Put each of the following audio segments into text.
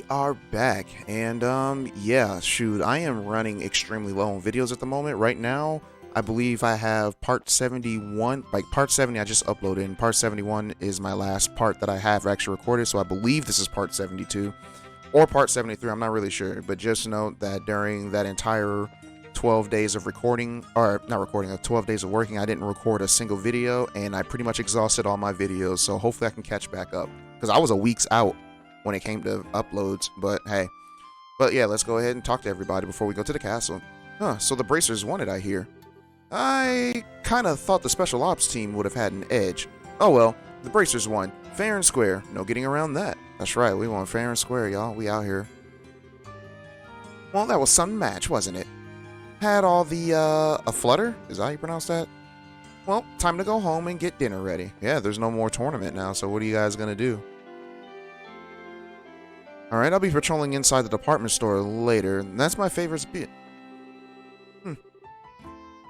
are back, and yeah, shoot, I am running extremely low on videos at the moment. Right now, I believe I have part 71, like part 70 I just uploaded, and part 71 is my last part that I have actually recorded, so I believe this is part 72, or part 73, I'm not really sure, but just note that during that entire 12 days of recording, or not recording, 12 days of working, I didn't record a single video, and I pretty much exhausted all my videos, so hopefully I can catch back up, because I was a weeks out when it came to uploads, but hey. But yeah, let's go ahead and talk to everybody before we go to the castle. So the Bracers won it, I hear. I kind of thought the Special Ops team would have had an edge. Oh well, the Bracers won. Fair and square. No getting around that. That's right, we won fair and square, y'all. We out here. Well, that was some match, wasn't it? Had all the, a flutter? Is that how you pronounce that? Well, time to go home and get dinner ready. Yeah, there's no more tournament now, so what are you guys gonna do? Alright, I'll be patrolling inside the department store later. That's my favorite bit.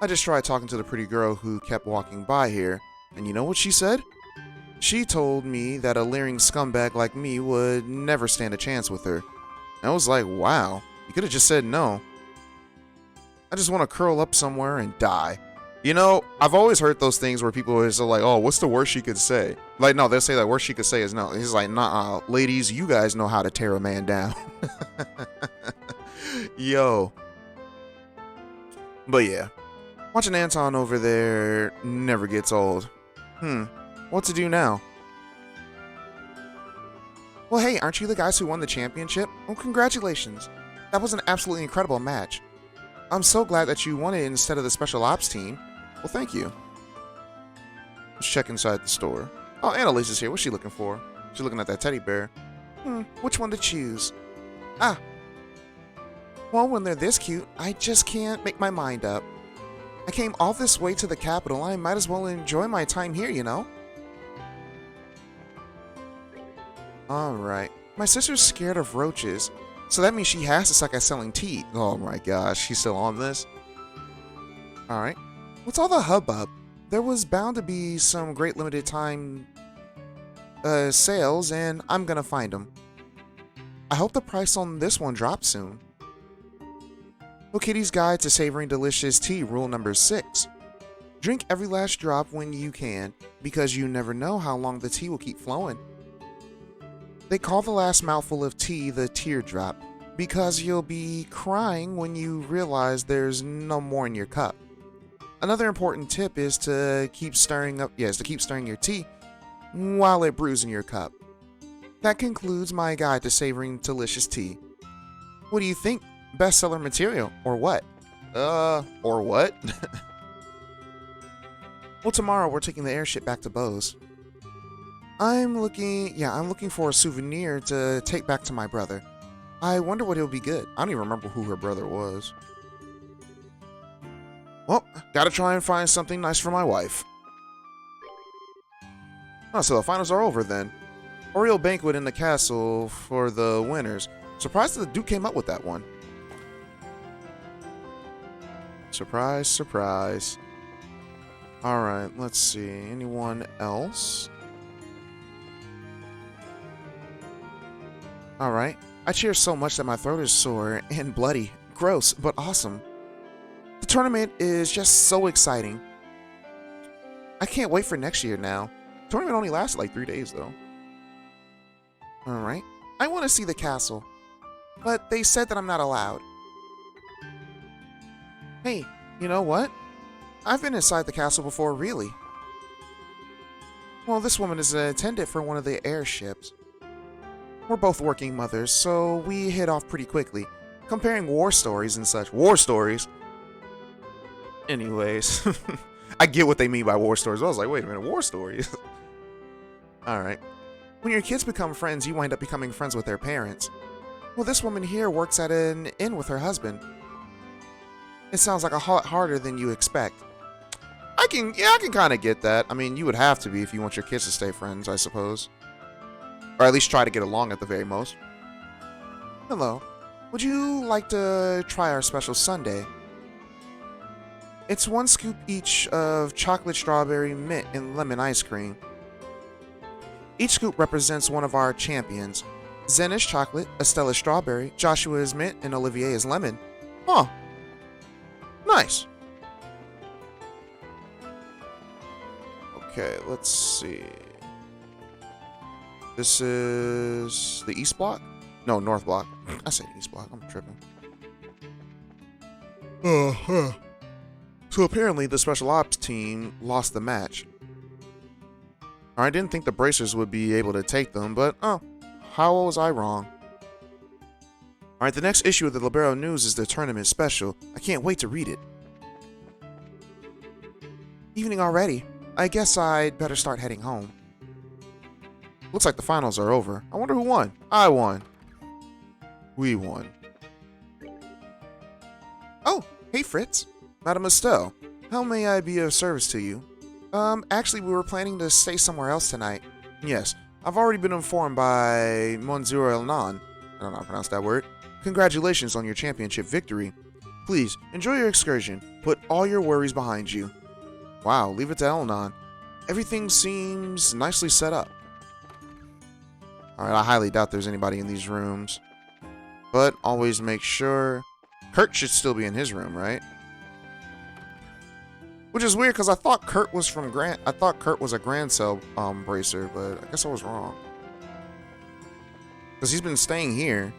I just tried talking to the pretty girl who kept walking by here, and you know what she said? She told me that a leering scumbag like me would never stand a chance with her. I was like, wow, you could have just said no. I just want to curl up somewhere and die. You know, I've always heard those things where people are just like, oh, what's the worst she could say? Like, no, they'll say that worst she could say is no. He's like, nah, ladies, you guys know how to tear a man down. Yo. But yeah, watching Anton over there never gets old. What to do now? Well, hey, aren't you the guys who won the championship? Well, congratulations. That was an absolutely incredible match. I'm so glad that you won it instead of the Special Ops team. Well, thank you. Let's check inside the store. Oh, Annalise is here. What's she looking for? She's looking at that teddy bear. Which one to choose? Ah. Well, when they're this cute, I just can't make my mind up. I came all this way to the capital. I might as well enjoy my time here, you know? Alright. My sister's scared of roaches, so that means she has to suck at selling tea. Oh my gosh, she's still on this? Alright. What's all the hubbub? There was bound to be some great limited time sales, and I'm gonna find them. I hope the price on this one drops soon. Well, Kitty's Guide to Savoring Delicious Tea, rule number 6. Drink every last drop when you can, because you never know how long the tea will keep flowing. They call the last mouthful of tea the teardrop, because you'll be crying when you realize there's no more in your cup. Another important tip is to keep stirring your tea while it brews in your cup. That concludes my guide to savoring delicious tea. What do you think? Bestseller material, or what? Or what? Well, tomorrow we're taking the airship back to Bose. I'm looking for a souvenir to take back to my brother. I wonder what it'll be good. I don't even remember who her brother was. Well, gotta try and find something nice for my wife. Oh, so the finals are over then. Oreo banquet in the castle for the winners. Surprised that the Duke came up with that one. Surprise, surprise. Alright, let's see. Anyone else? Alright. I cheer so much that my throat is sore and bloody. Gross, but awesome. The tournament is just so exciting. I can't wait for next year now. The tournament only lasted like 3 days though. Alright. I want to see the castle, but they said that I'm not allowed. Hey, you know what? I've been inside the castle before, really. Well, this woman is an attendant for one of the airships. We're both working mothers, so we hit off pretty quickly, comparing war stories and such. War stories? Anyways, I get what they mean by war stories. I was like, wait a minute, war stories? Alright. When your kids become friends, you wind up becoming friends with their parents. Well, this woman here works at an inn with her husband. It sounds like a lot harder than you expect. I can kind of get that. I mean, you would have to be if you want your kids to stay friends, I suppose. Or at least try to get along at the very most. Hello. Would you like to try our special sundae? It's 1 scoop each of chocolate, strawberry, mint, and lemon ice cream. Each scoop represents one of our champions. Zen is chocolate, Estelle is strawberry, Joshua is mint, and Olivier is lemon. Huh. Nice. Okay, let's see. This is the East Block? No, North Block. I said East Block. I'm tripping. So apparently the Special Ops team lost the match. I didn't think the Bracers would be able to take them, but oh, how was I wrong? Alright, the next issue of the Libero News is the tournament special. I can't wait to read it. Evening already. I guess I'd better start heading home. Looks like the finals are over. I wonder who won. I won. We won. Oh, hey Fritz. Madame Estelle, how may I be of service to you? Actually we were planning to stay somewhere else tonight. Yes, I've already been informed by Monsieur Lionen. I don't know how to pronounce that word. Congratulations on your championship victory. Please, enjoy your excursion. Put all your worries behind you. Wow, leave it to Lionen. Everything seems nicely set up. Alright, I highly doubt there's anybody in these rooms. But always make sure... Kurt should still be in his room, right? Which is weird, because I thought Kurt was from I thought Kurt was a Grand Cell bracer, but I guess I was wrong. Because he's been staying here.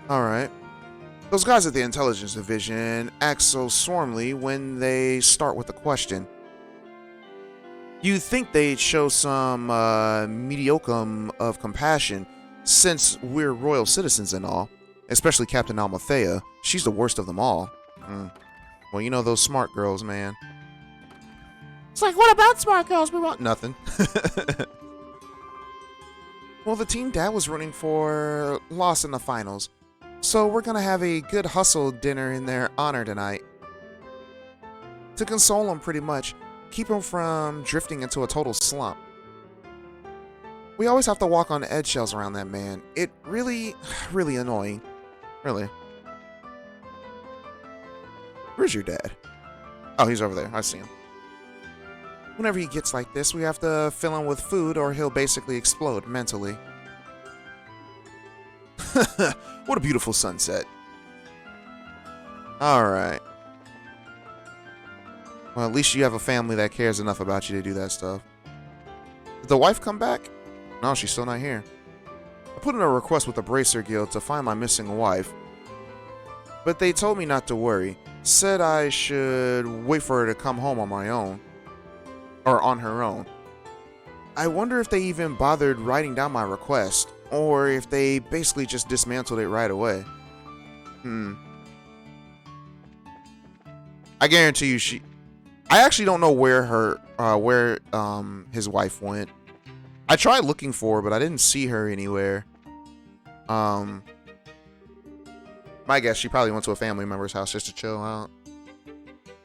Alright. Those guys at the Intelligence Division act so swarmly when they start with a question. You'd think they'd show some mediocre of compassion, since we're royal citizens and all. Especially Captain Amatea. She's the worst of them all. Well, you know those smart girls, man. It's like, what about smart girls? We want nothing. Well, the team Dad was running for lost in the finals. So we're gonna have a good hustle dinner in their honor tonight. To console them, pretty much. Keep them from drifting into a total slump. We always have to walk on eggshells around that man. It really annoying. Really. Where's your dad? Oh, he's over there. I see him. Whenever he gets like this, we have to fill him with food or he'll basically explode mentally. What a beautiful sunset. Alright. Well, at least you have a family that cares enough about you to do that stuff. Did the wife come back? No, she's still not here. I put in a request with the Bracer Guild to find my missing wife. But they told me not to worry. Said I should wait for her to come home on my own. Or on her own. I wonder if they even bothered writing down my request. Or if they basically just dismantled it right away. I guarantee you I actually don't know where his wife went. I tried looking for her, but I didn't see her anywhere. My guess, she probably went to a family member's house just to chill out.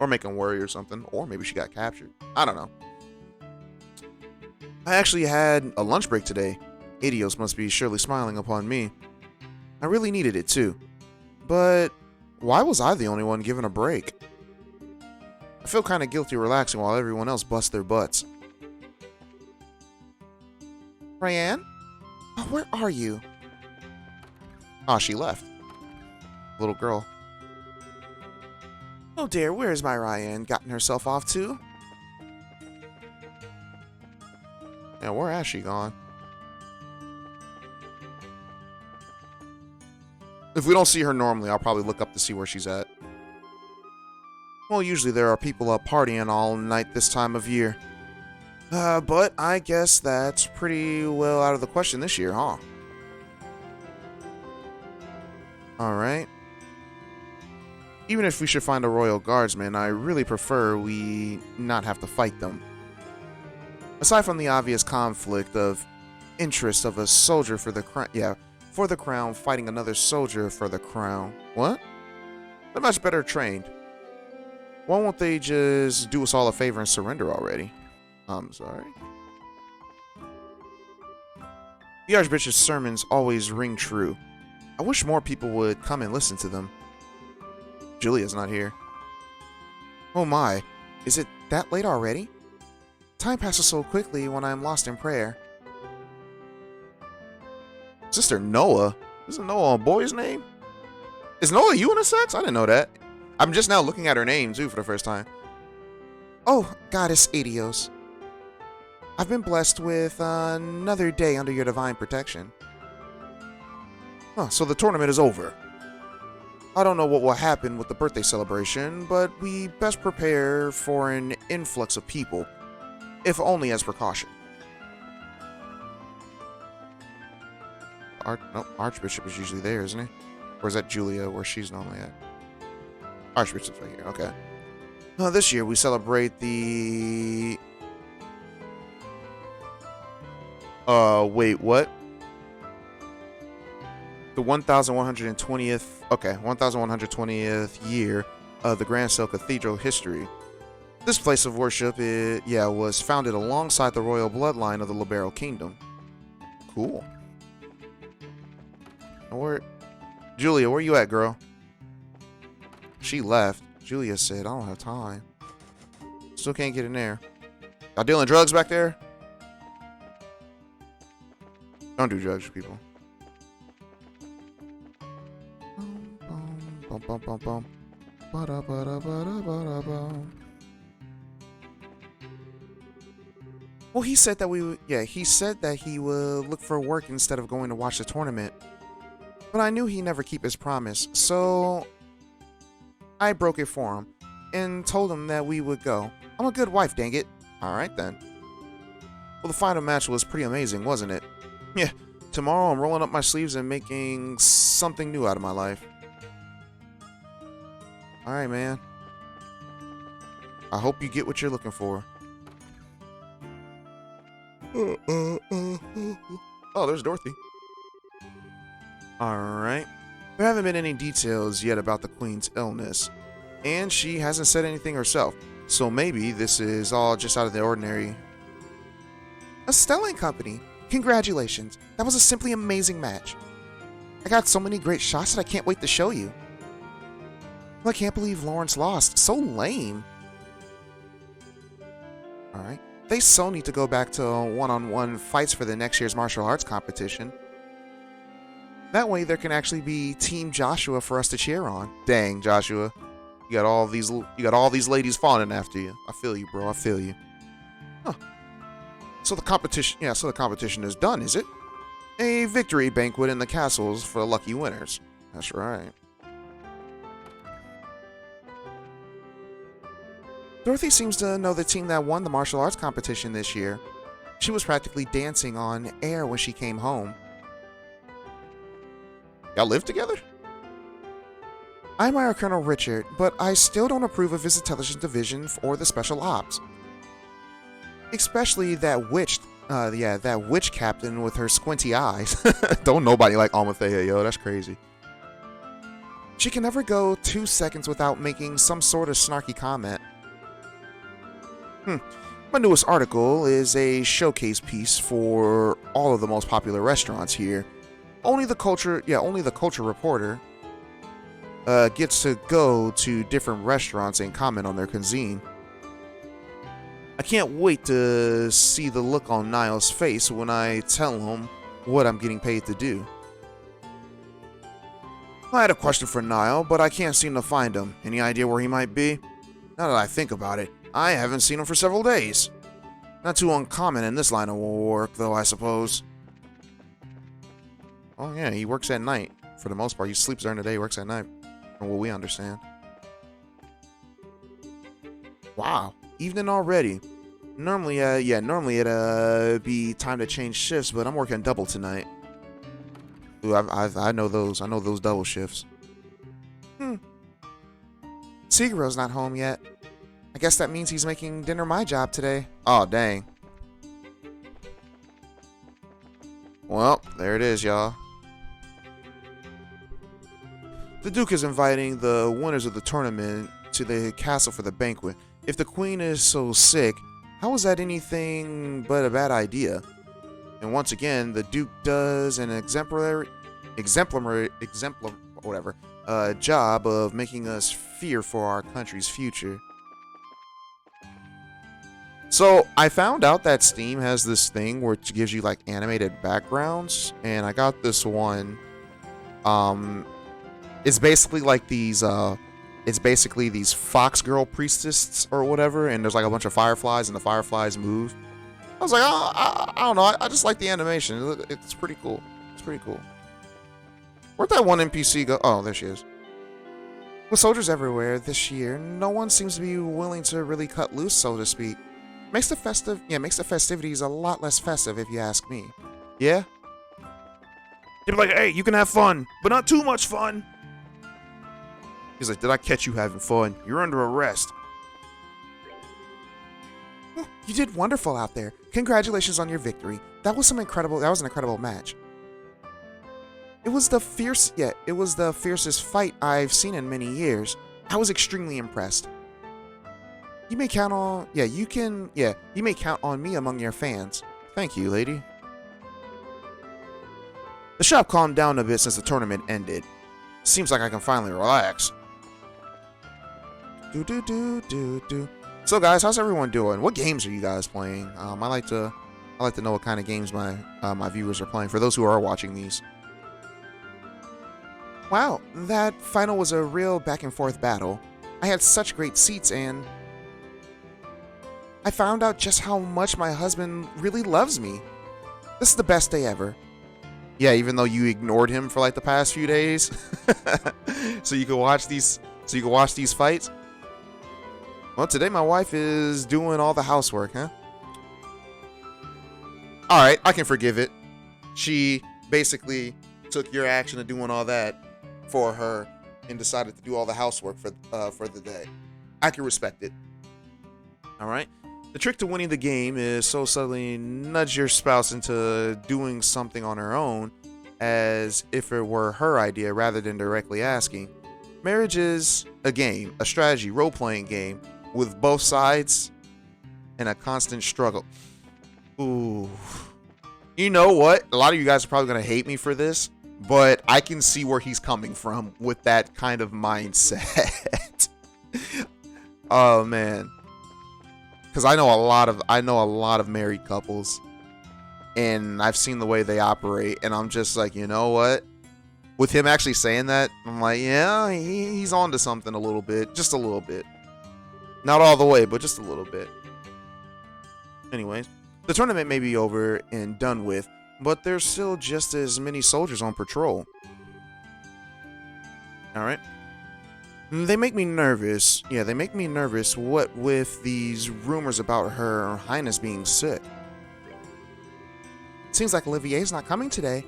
Or make him worry or something. Or maybe she got captured. I don't know. I actually had a lunch break today. Idios must be surely smiling upon me. I really needed it too. But why was I the only one given a break? I feel kind of guilty relaxing while everyone else busts their butts. Wereian? Oh, where are you? Oh, she left. Little girl. Oh dear, where's my Wereian gotten herself off to? Yeah, where has she gone? If we don't see her normally, I'll probably look up to see where she's at. Well, usually there are people up partying all night this time of year. But I guess that's pretty well out of the question this year, huh? Alright. Even if we should find a royal guardsman, I really prefer we not have to fight them. Aside from the obvious conflict of interest of a soldier for the crown, for the crown fighting another soldier for the crown. What? They're much better trained. Why won't they just do us all a favor and surrender already? I'm sorry. The Archbishop's sermons always ring true. I wish more people would come and listen to them. Julia's not here. Oh my, is it that late already? Time passes so quickly when I'm lost in prayer. Sister Noah? Isn't Noah a boy's name? Is Noah unisex? I didn't know that. I'm just now looking at her name, too, for the first time. Oh, Goddess Adios. I've been blessed with another day under your divine protection. Huh, so the tournament is over. I don't know what will happen with the birthday celebration, but we best prepare for an influx of people, if only as precaution. Archbishop is usually there, isn't he? Or is that Julia, where she's normally at? Archbishop's right here, okay. This year we celebrate the... wait, what? The 1120th, okay, 1120th year of the Grand Cell Cathedral history. This place of worship, was founded alongside the royal bloodline of the Libero Kingdom. Cool. Julia, where you at, girl? She left. Julia said, I don't have time. Still can't get in there. Y'all dealing drugs back there? Don't do drugs, people. Well, he said that he said that he would look for work instead of going to watch the tournament. But I knew he'd never keep his promise, so I broke it for him and told him that we would go. I'm a good wife, dang it. Alright then. Well, the final match was pretty amazing, wasn't it? Yeah, tomorrow I'm rolling up my sleeves and making something new out of my life. Alright, man. I hope you get what you're looking for. Oh, there's Dorothy. Alright. There haven't been any details yet about the Queen's illness, and she hasn't said anything herself, so maybe this is all just out of the ordinary. A Stelling Company! Congratulations! That was a simply amazing match. I got so many great shots that I can't wait to show you. Well, I can't believe Lawrence lost. So lame. Alright. They so need to go back to one-on-one fights for the next year's martial arts competition. That way there can actually be Team Joshua for us to cheer on. Dang, Joshua. You got all these ladies fawning after you. I feel you, bro. I feel you. Huh. So the competition is done, is it? A victory banquet in the castles for the lucky winners. That's right. Dorothy seems to know the team that won the martial arts competition this year. She was practically dancing on air when she came home. Y'all live together? I admire Colonel Richard, but I still don't approve of his intelligence division or the special ops. Especially that witch, that witch captain with her squinty eyes. Don't nobody like Amatea, yo, that's crazy. She can never go 2 seconds without making some sort of snarky comment. My newest article is a showcase piece for all of the most popular restaurants here. Only the culture reporter gets to go to different restaurants and comment on their cuisine. I can't wait to see the look on Niall's face when I tell him what I'm getting paid to do. I had a question for Niall, but I can't seem to find him. Any idea where he might be? Now that I think about it, I haven't seen him for several days. Not too uncommon in this line of work, though, I suppose. Oh yeah, he works at night. For the most part, he sleeps during the day, he works at night. From what we understand. Wow, evening already. Normally it'd be time to change shifts, but I'm working double tonight. Ooh, I know those. I know those double shifts. Seguro's not home yet. I guess that means he's making dinner my job today. Oh, dang. Well, there it is, y'all. The Duke is inviting the winners of the tournament to the castle for the banquet. If the Queen is so sick, how is that anything but a bad idea? And once again, the Duke does an exemplary job of making us fear for our country's future. So I found out that Steam has this thing where it gives you like animated backgrounds, and I got this one. Um, it's basically like these fox girl priestesses or whatever, and there's like a bunch of fireflies, and the fireflies move. I was like, oh, I don't know, I just like the animation. It's pretty cool. It's pretty cool. Where'd that one NPC go? Oh, there she is. With soldiers everywhere this year, no one seems to be willing to really cut loose, so to speak. Makes the festivities a lot less festive, if you ask me. Yeah? You're like, hey, you can have fun, but not too much fun. He's like, did I catch you having fun? You're under arrest. You did wonderful out there. Congratulations on your victory. That was an incredible match. It was the fiercest fight I've seen in many years. I was extremely impressed. You may count on me among your fans. Thank you, lady. The shop calmed down a bit since the tournament ended. Seems like I can finally relax. So guys, how's everyone doing? What games are you guys playing? I like to know what kind of games my viewers are playing, for those who are watching these. Wow, that final was a real back and forth battle. I had such great seats, and I found out just how much my husband really loves me. This is the best day ever. Yeah, even though you ignored him for like the past few days. so you can watch these fights. Well, today my wife is doing all the housework, huh? Alright, I can forgive it. She basically took your action of doing all that for her and decided to do all the housework for the day. I can respect it. Alright? The trick to winning the game is so subtly nudge your spouse into doing something on her own as if it were her idea rather than directly asking. Marriage is a game, a strategy, role-playing game with both sides and a constant struggle. Ooh. You know what? A lot of you guys are probably going to hate me for this, but I can see where he's coming from with that kind of mindset. Oh, man. Because I know a lot of married couples, and I've seen the way they operate, and I'm just like, you know what? With him actually saying that, I'm like, yeah, he's on to something a little bit. Just a little bit. Not all the way, but just a little bit. Anyways, the tournament may be over and done with, but there's still just as many soldiers on patrol. Alright. They make me nervous. Yeah, they make me nervous, what with these rumors about Her Highness being sick. Seems like Olivier's not coming today.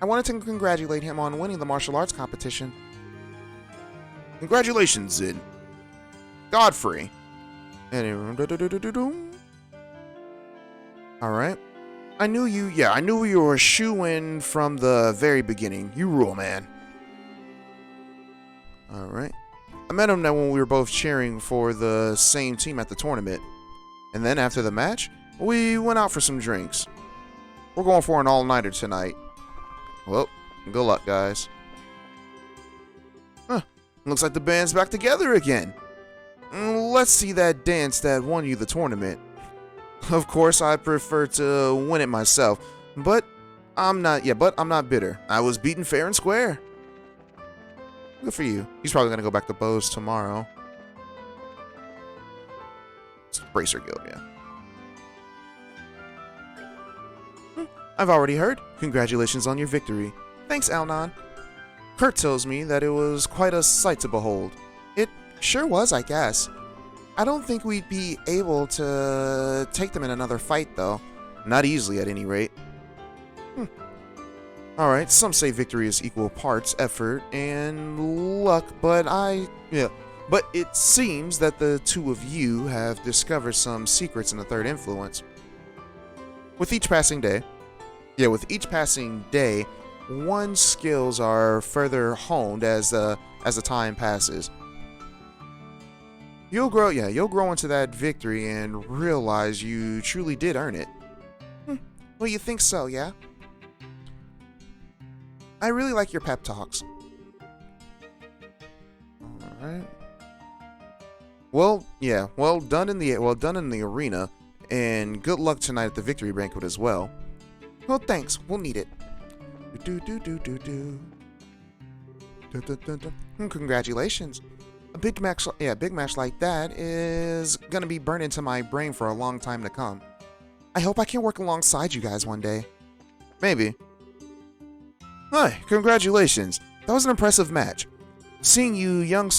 I wanted to congratulate him on winning the martial arts competition. Congratulations, Zid. Godfrey. Alright. I knew you were a shoo-in from the very beginning. You rule, man. Alright. I met him when we were both cheering for the same team at the tournament. And then after the match, we went out for some drinks. We're going for an all-nighter tonight. Well, good luck, guys. Huh. Looks like the band's back together again. Let's see that dance that won you the tournament. Of course, I prefer to win it myself, but I'm not bitter. I was beaten fair and square. Good for you. He's probably gonna go back to Bose tomorrow. It's Bracer Guild, yeah. I've already heard. Congratulations on your victory. Thanks, Alnon. Kurt tells me that it was quite a sight to behold. It sure was, I guess. I don't think we'd be able to take them in another fight, though. Not easily, at any rate. Alright, some say victory is equal parts effort and luck, but it seems that the two of you have discovered some secrets in the third influence. With each passing day, one's skills are further honed as the time passes. You'll grow into that victory and realize you truly did earn it. Well, you think so, yeah? I really like your pep talks. Alright. Well done in the arena. And good luck tonight at the victory banquet as well. Oh, thanks. We'll need it. Congratulations. A big match like that is gonna be burned into my brain for a long time to come. I hope I can work alongside you guys one day. Maybe. Hi, congratulations. That was an impressive match. Seeing you young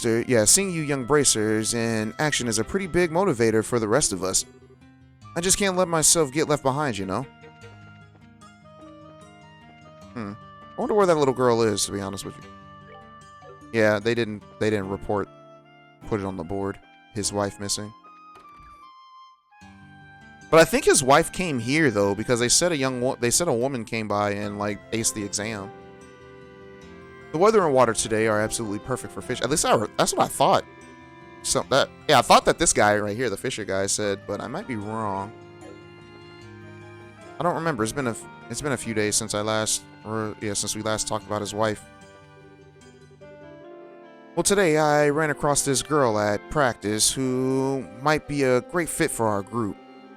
bracers in action is a pretty big motivator for the rest of us. I just can't let myself get left behind, you know? I wonder where that little girl is, to be honest with you. Yeah, they didn't put it on the board. His wife missing. But I think his wife came here though, because they said a woman came by and like aced the exam. The weather and water today are absolutely perfect for fish. At least that's what I thought. I thought that this guy right here, the fisher guy, said, but I might be wrong. I don't remember. It's been a few days since since we last talked about his wife. Well, today I ran across this girl at practice who might be a great fit for our group.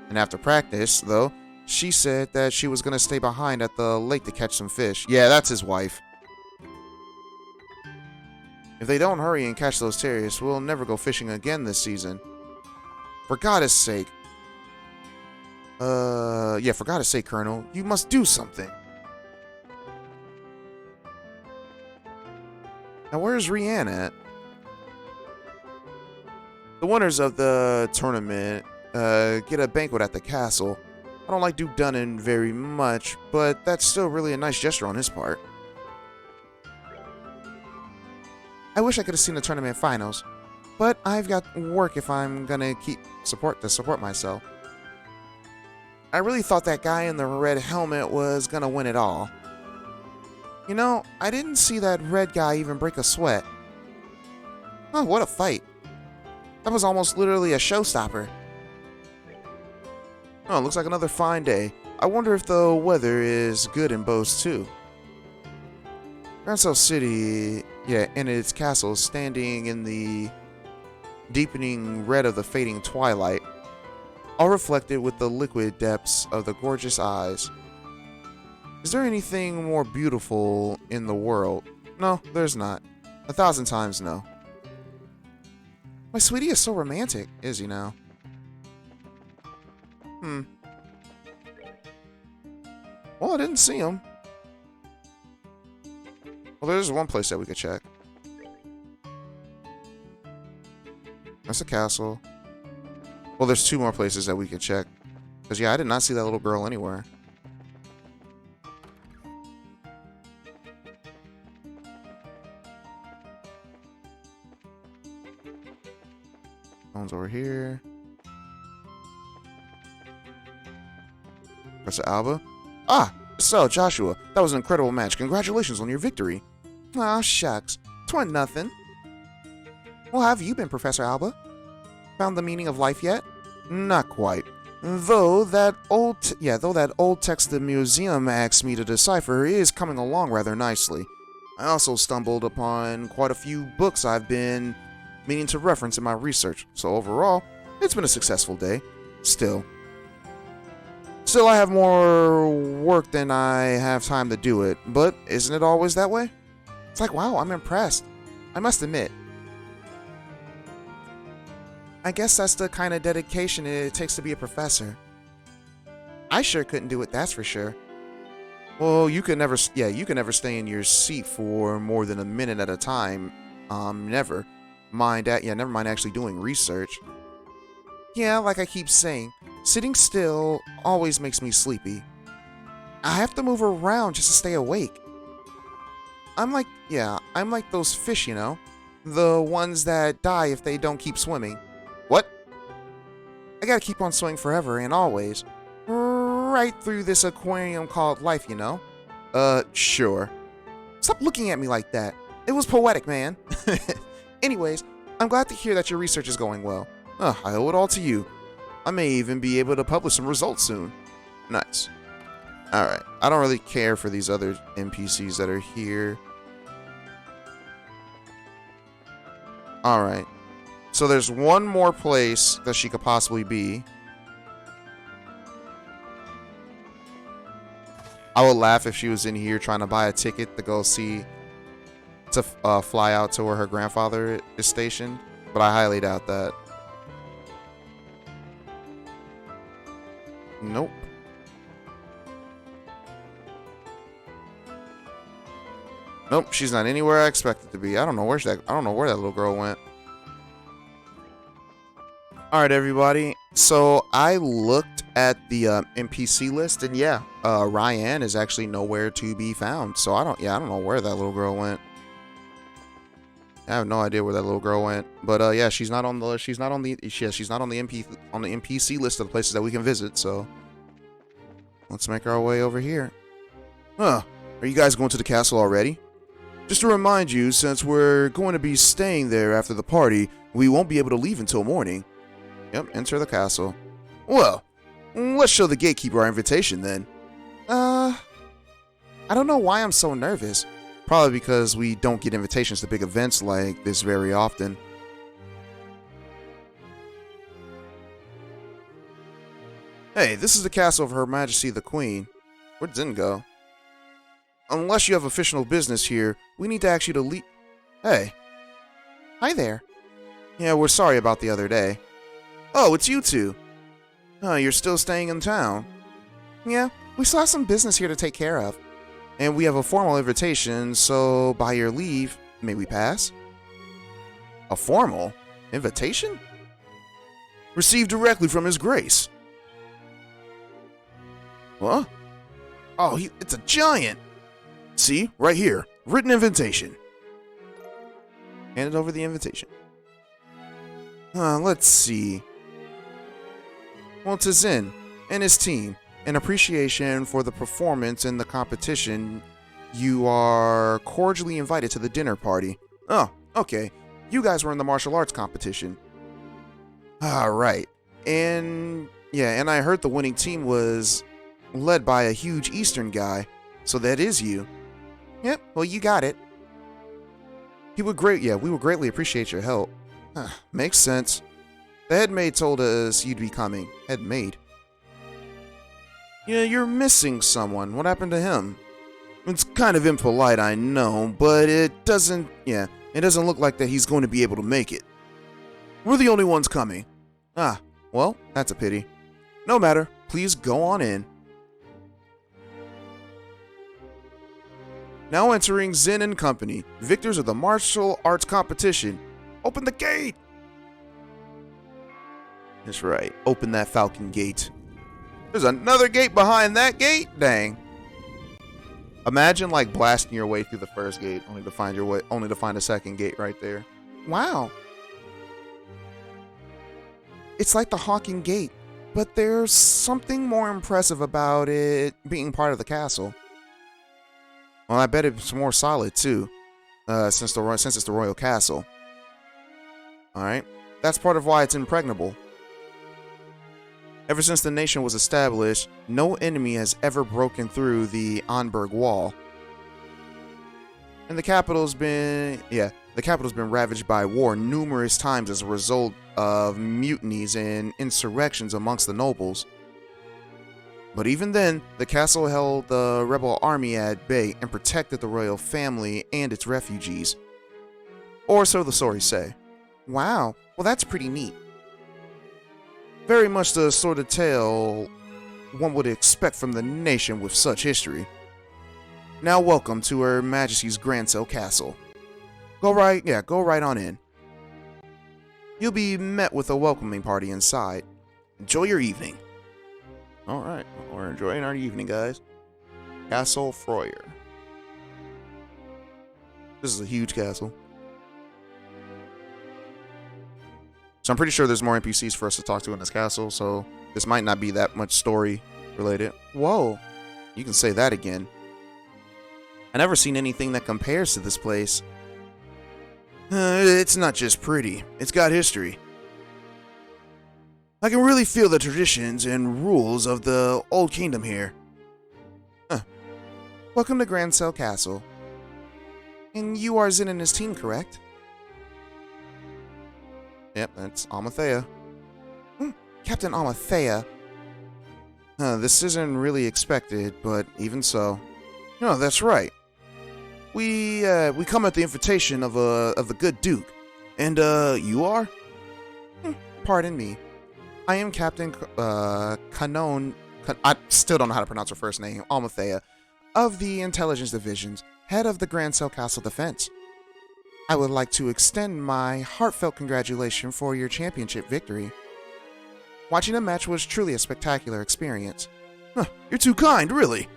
And after practice, though, she said that she was going to stay behind at the lake to catch some fish. Yeah, that's his wife. If they don't hurry and catch those terriers, we'll never go fishing again this season. For God's sake. For God's sake, Colonel, you must do something. Now, where's Wereian at? The winners of the tournament get a banquet at the castle. I don't like Duke Dunnan very much, but that's still really a nice gesture on his part. I wish I could have seen the tournament finals, but I've got work if I'm gonna support myself. I really thought that guy in the red helmet was gonna win it all. You know, I didn't see that red guy even break a sweat. Oh, what a fight. That was almost literally a showstopper. Oh, looks like another fine day. I wonder if the weather is good in Bose too. Grancel City, and its castle standing in the deepening red of the fading twilight, all reflected with the liquid depths of the gorgeous eyes. Is there anything more beautiful in the world? No, there's not. 1,000 times no. My sweetie is so romantic, is he now? Well, I didn't see him. Well, there's one place that we could check. That's a castle. Well, there's two more places that we could check. Because, I did not see that little girl anywhere. One's over here. Professor Alba? Ah! So, Joshua, that was an incredible match. Congratulations on your victory. Aw, shucks. 'Twant nothing. Well, how have you been, Professor Alba? Found the meaning of life yet? Not quite. Though that old text the museum asked me to decipher is coming along rather nicely. I also stumbled upon quite a few books I've been meaning to reference in my research. So overall, it's been a successful day. Still, I have more work than I have time to do it, but isn't it always that way? It's like, wow, I'm impressed. I must admit. I guess that's the kind of dedication it takes to be a professor. I sure couldn't do it, that's for sure. Well, you can never stay in your seat for more than a minute at a time. Never mind actually doing research. Yeah, like I keep saying, sitting still always makes me sleepy. I have to move around just to stay awake. I'm like those fish, you know? The ones that die if they don't keep swimming. What? I gotta keep on swimming forever and always. Right through this aquarium called life, you know? Sure. Stop looking at me like that. It was poetic, man. Anyways, I'm glad to hear that your research is going well. I owe it all to you. I may even be able to publish some results soon. Nice. Alright, I don't really care for these other NPCs that are here. Alright. So there's one more place that she could possibly be. I would laugh if she was in here trying to buy a ticket to go see, to fly out to where her grandfather is stationed, but I highly doubt that. Nope. Nope, she's not anywhere I expected to be. I don't know where that little girl went. All right, everybody. So I looked at the NPC list, and yeah, Wereian is actually nowhere to be found. So I don't know where that little girl went. I have no idea where that little girl went. But yeah, she's not on the NPC list of the places that we can visit. So let's make our way over here. Huh? Are you guys going to the castle already? Just to remind you, since we're going to be staying there after the party, we won't be able to leave until morning. Yep, enter the castle. Well, let's show the gatekeeper our invitation then. I don't know why I'm so nervous. Probably because we don't get invitations to big events like this very often. Hey, this is the castle of Her Majesty the Queen. Where'd Zin go? Unless you have official business here, we need to ask you to leave. Hey. Hi there. Yeah, we're sorry about the other day. Oh, it's you two. Oh, you're still staying in town. Yeah, we still have some business here to take care of. And we have a formal invitation, so by your leave, may we pass? A formal invitation? Received directly from His Grace. What? Oh, it's a giant. See, right here, written invitation. Handed over the invitation. Let's see. Well, to Zin and his team, in appreciation for the performance in the competition, you are cordially invited to the dinner party. Oh, okay. You guys were in the martial arts competition. Right. And yeah, and I heard the winning team was led by a huge Eastern guy. So that is you. Yep, well, you got it. We would greatly appreciate your help. Makes sense. The head maid told us you'd be coming. Head maid? Yeah, you're missing someone. What happened to him? It's kind of impolite, I know, but it doesn't look like that he's going to be able to make it. We're the only ones coming. Well, that's a pity. No matter. Please go on in. Now entering Zin and Company, victors of the martial arts competition. Open the gate! That's right. Open that falcon gate. There's another gate behind that gate? Dang. Imagine like blasting your way through the first gate only to find a second gate right there. Wow. It's like the Hawking Gate, but there's something more impressive about it being part of the castle. Well, I bet it's more solid too, since it's the royal castle. Alright, that's part of why it's impregnable. Ever since the nation was established, no enemy has ever broken through the Anberg Wall. And the capital's been ravaged by war numerous times as a result of mutinies and insurrections amongst the nobles. But even then, the castle held the rebel army at bay and protected the royal family and its refugees. Or so the stories say. Wow, well that's pretty neat. Very much the sort of tale one would expect from the nation with such history. Now welcome to Her Majesty's Grandsale Castle. Go right on in. You'll be met with a welcoming party inside. Enjoy your evening. Alright, we're enjoying our evening, guys. Castle Freuer. This is a huge castle. So I'm pretty sure there's more NPCs for us to talk to in this castle, so this might not be that much story related. Whoa, you can say that again. I never seen anything that compares to this place. It's not just pretty, it's got history. I can really feel the traditions and rules of the old kingdom here. Welcome to Grandsale Castle. And you are Zin and his team, correct? Yep, that's Amatea. Captain Amatea. This isn't really expected, but even so. No, that's right. We come at the invitation of the good Duke. And, you are? Pardon me. I am Captain, I still don't know how to pronounce her first name, Amatea, of the Intelligence Divisions, head of the Grand Cell Castle Defense. I would like to extend my heartfelt congratulations for your championship victory. Watching the match was truly a spectacular experience. You're too kind, really.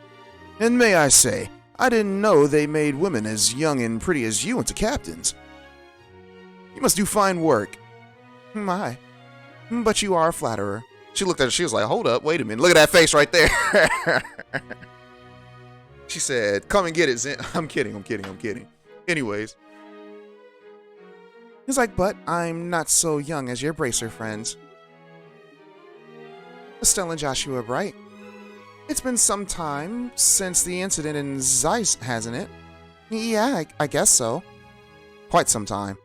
And may I say, I didn't know they made women as young and pretty as you into captains. You must do fine work. My. But you are a flatterer. She looked at her, she was like, hold up, wait a minute, look at that face right there. She said, come and get it, Zen. I'm kidding. Anyways. He's like, but I'm not so young as your bracer friends. Estelle and Joshua Bright. It's been some time since the incident in Zeiss, hasn't it? Yeah, I guess so. Quite some time.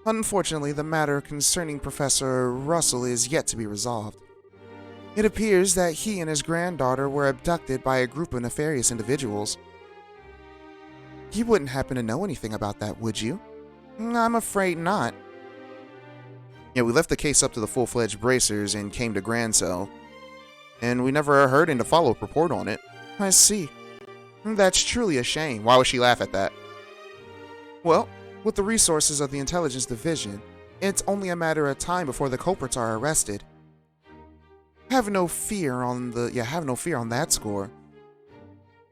Unfortunately, the matter concerning Professor Russell is yet to be resolved. It appears that he and his granddaughter were abducted by a group of nefarious individuals. You wouldn't happen to know anything about that, would you? I'm afraid not. Yeah, we left the case up to the full-fledged bracers and came to Grand Cell. And we never heard any follow-up report on it. I see. That's truly a shame. Why would she laugh at that? Well, with the resources of the Intelligence Division, it's only a matter of time before the culprits are arrested. Have no fear on that score.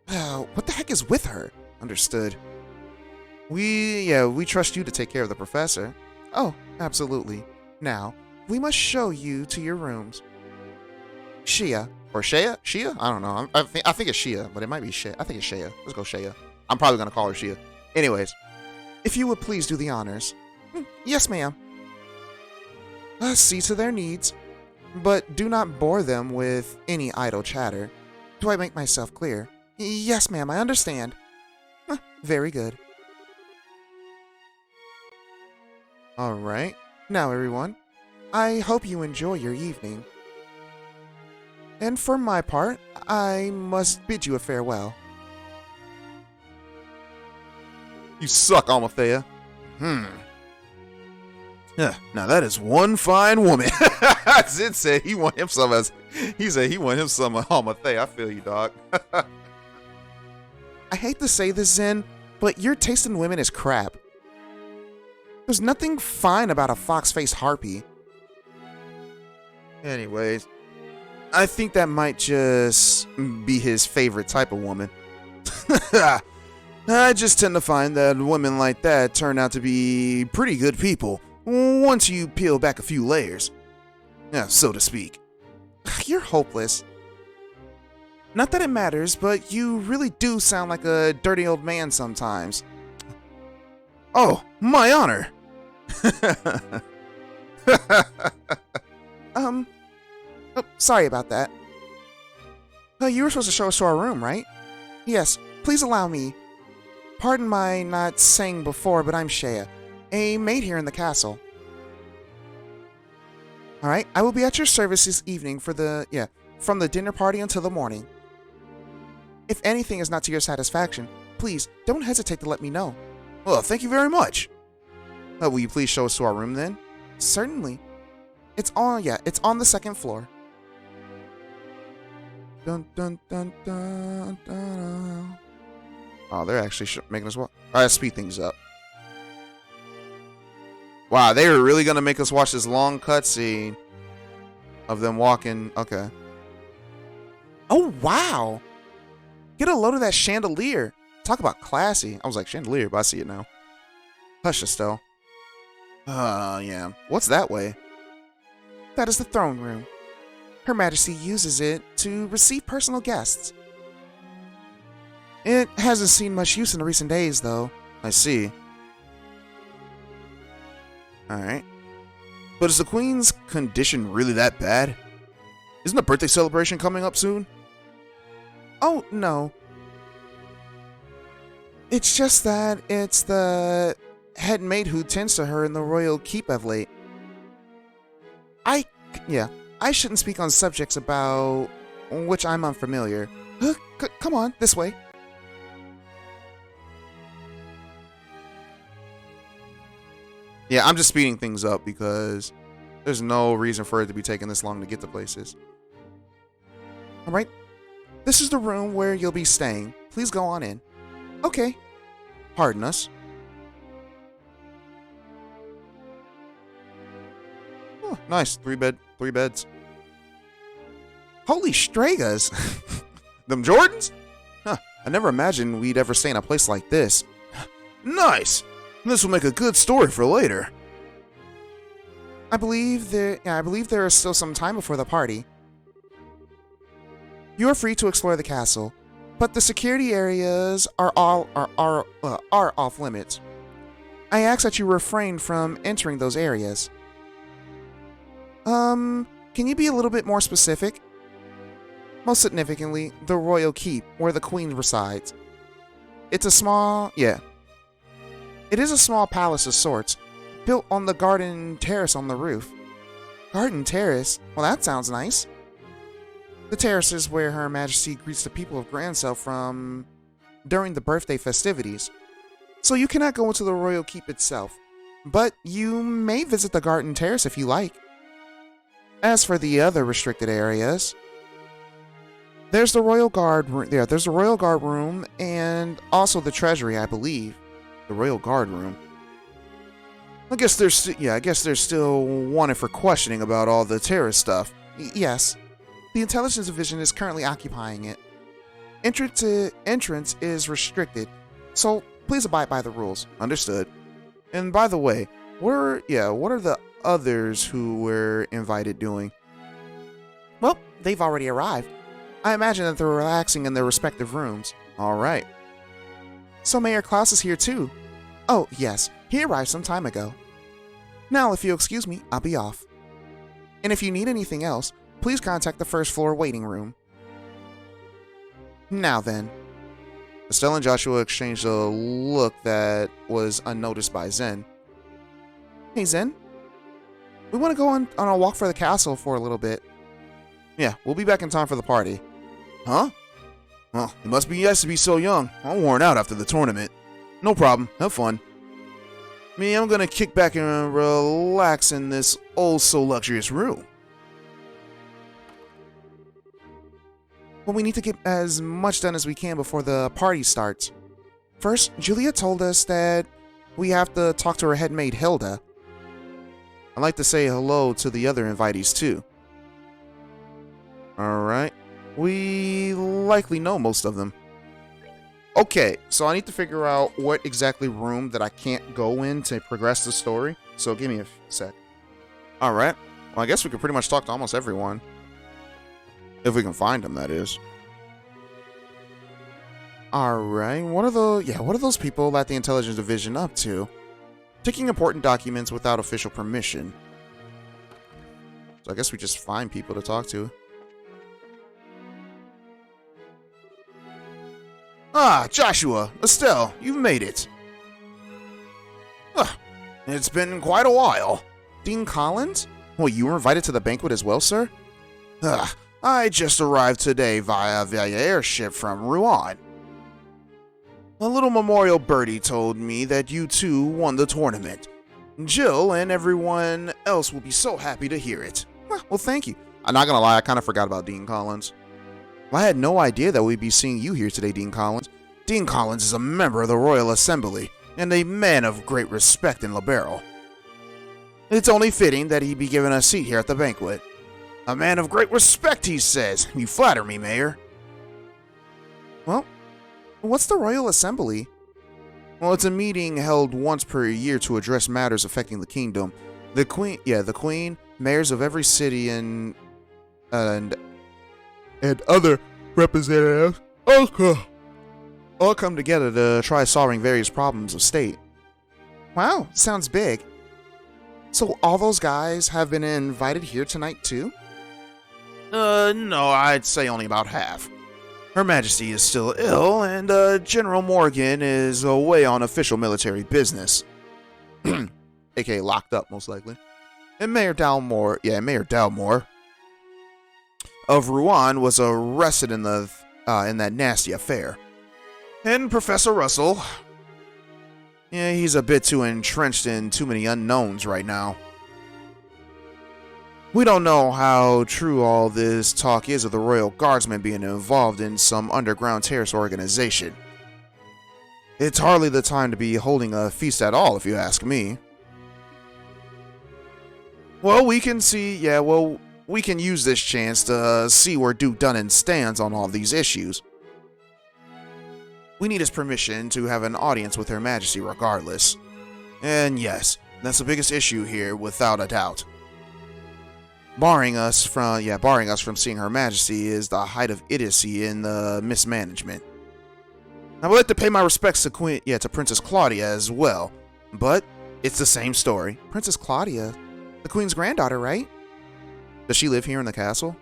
What the heck is with her? Understood. We trust you to take care of the professor. Oh, absolutely. Now, we must show you to your rooms. Shia. Or Shea? Shia? I don't know. I think it's Shia, but it might be Shea. I think it's Shea. Let's go Shea. I'm probably going to call her Shia. Anyways, if you would please do the honors. Yes, ma'am. See to their needs, but do not bore them with any idle chatter. Do I make myself clear? Yes, ma'am, I understand. Very good. Alright. Now, everyone, I hope you enjoy your evening. And for my part, I must bid you a farewell. You suck, Amatea. Yeah, now that is one fine woman. Zid said he want him some of Amatea. I feel you, dog. I hate to say this, Zen, but your taste in women is crap. There's nothing fine about a fox-faced harpy. Anyways, I think that might just be his favorite type of woman. I just tend to find that women like that turn out to be pretty good people once you peel back a few layers. So to speak. You're hopeless. Not that it matters, but you really do sound like a dirty old man sometimes. Oh, my honor! Oh, sorry about that. You were supposed to show us to our room, right? Yes, please allow me. Pardon my not saying before, but I'm Shea, a maid here in the castle. Alright, I will be at your service this evening from the dinner party until the morning. If anything is not to your satisfaction, please don't hesitate to let me know. Well, thank you very much. Will you please show us to our room then? Certainly. It's on the second floor. Dun dun dun dun dun. Oh, they're actually making us walk. Alright, let's speed things up. Wow, they were really gonna make us watch this long cutscene of them walking. Okay. Oh, wow. Get a load of that chandelier. Talk about classy. I was like, chandelier, but I see it now. Hush, Estelle. Yeah. What's that way? That is the throne room. Her Majesty uses it to receive personal guests. It hasn't seen much use in the recent days, though. I see. Alright. But is the Queen's condition really that bad? Isn't the birthday celebration coming up soon? Oh, no. It's just that it's the head maid who tends to her in the royal keep of late. I shouldn't speak on subjects about which I'm unfamiliar. Come on, this way. Yeah, I'm just speeding things up because there's no reason for it to be taking this long to get to places. Alright, this is the room where you'll be staying. Please go on in. Okay. Pardon us. Oh, nice. Three beds. Holy Stragas! Them Jordans? Huh, I never imagined we'd ever stay in a place like this. Nice! This will make a good story for later. I believe there is still some time before the party. You are free to explore the castle, but the security areas are off limits. I ask that you refrain from entering those areas. Can you be a little bit more specific? Most significantly, the Royal Keep, where the Queen resides. It is a small palace of sorts, built on the garden terrace on the roof. Garden terrace? Well, that sounds nice. The terrace is where Her Majesty greets the people of Grancel from during the birthday festivities. So you cannot go into the Royal Keep itself, but you may visit the garden terrace if you like. As for the other restricted areas, there's the Royal Guard room and also the Treasury, I believe. The Royal Guard room. I guess there's still wanted for questioning about all the terrorist stuff. Yes. The Intelligence Division is currently occupying it. Entrance is restricted, so please abide by the rules. Understood. And by the way, what are the others who were invited doing? Well, they've already arrived. I imagine that they're relaxing in their respective rooms. Alright. So Mayor Klaus is here too. Oh, yes, he arrived some time ago. Now, if you'll excuse me, I'll be off. And if you need anything else, please contact the first floor waiting room. Now then. Estelle and Joshua exchanged a look that was unnoticed by Zen. Hey Zen, we want to go on a walk for the castle for a little bit. Yeah, we'll be back in time for the party. Huh? Well, it must be nice to be so young. I'm worn out after the tournament. No problem. Have fun. Me, I'm gonna kick back and relax in this so luxurious room. Well, we need to get as much done as we can before the party starts. First, Julia told us that we have to talk to her head maid, Hilda. I'd like to say hello to the other invitees, too. Alright. We likely know most of them. Okay, so I need to figure out what exactly room that I can't go in to progress the story. So give me a sec. Alright. Well, I guess we could pretty much talk to almost everyone. If we can find them, that is. Alright, what are those people at the Intelligence Division up to? Taking important documents without official permission. So I guess we just find people to talk to. Ah, Joshua, Estelle, you've made it. It's been quite a while. Dean Collins? Well, you were invited to the banquet as well, sir? I just arrived today via airship from Wereian. A little memorial birdie told me that you two won the tournament. Jill and everyone else will be so happy to hear it. Well, thank you. I'm not gonna lie, I kind of forgot about Dean Collins. I had no idea that we'd be seeing you here today, Dean Collins. Dean Collins is a member of the Royal Assembly and a man of great respect in Liberal. It's only fitting that he be given a seat here at the banquet. A man of great respect, he says. You flatter me, Mayor. Well, what's the Royal Assembly? Well, it's a meeting held once per year to address matters affecting the kingdom. The Queen, mayors of every city, and other representatives all come together to try solving various problems of state. Wow, sounds big. So all those guys have been invited here tonight too? No, I'd say only about half. Her Majesty is still ill, and General Morgan is away on official military business. AKA locked up, most likely. And Mayor Dalmore, of Wereian was arrested in that nasty affair. And Professor Russell, yeah, he's a bit too entrenched in too many unknowns right now. We don't know how true all this talk is of the Royal Guardsmen being involved in some underground terrorist organization. It's hardly the time to be holding a feast at all, if you ask me. Well, we can use this chance to see where Duke Dunnan stands on all these issues. We need his permission to have an audience with Her Majesty regardless. And yes, that's the biggest issue here, without a doubt. Barring us from seeing Her Majesty is the height of idiocy and the mismanagement. I would like to pay my respects to Princess Claudia as well, but it's the same story. Princess Claudia, the Queen's granddaughter, right? Does she live here in the castle?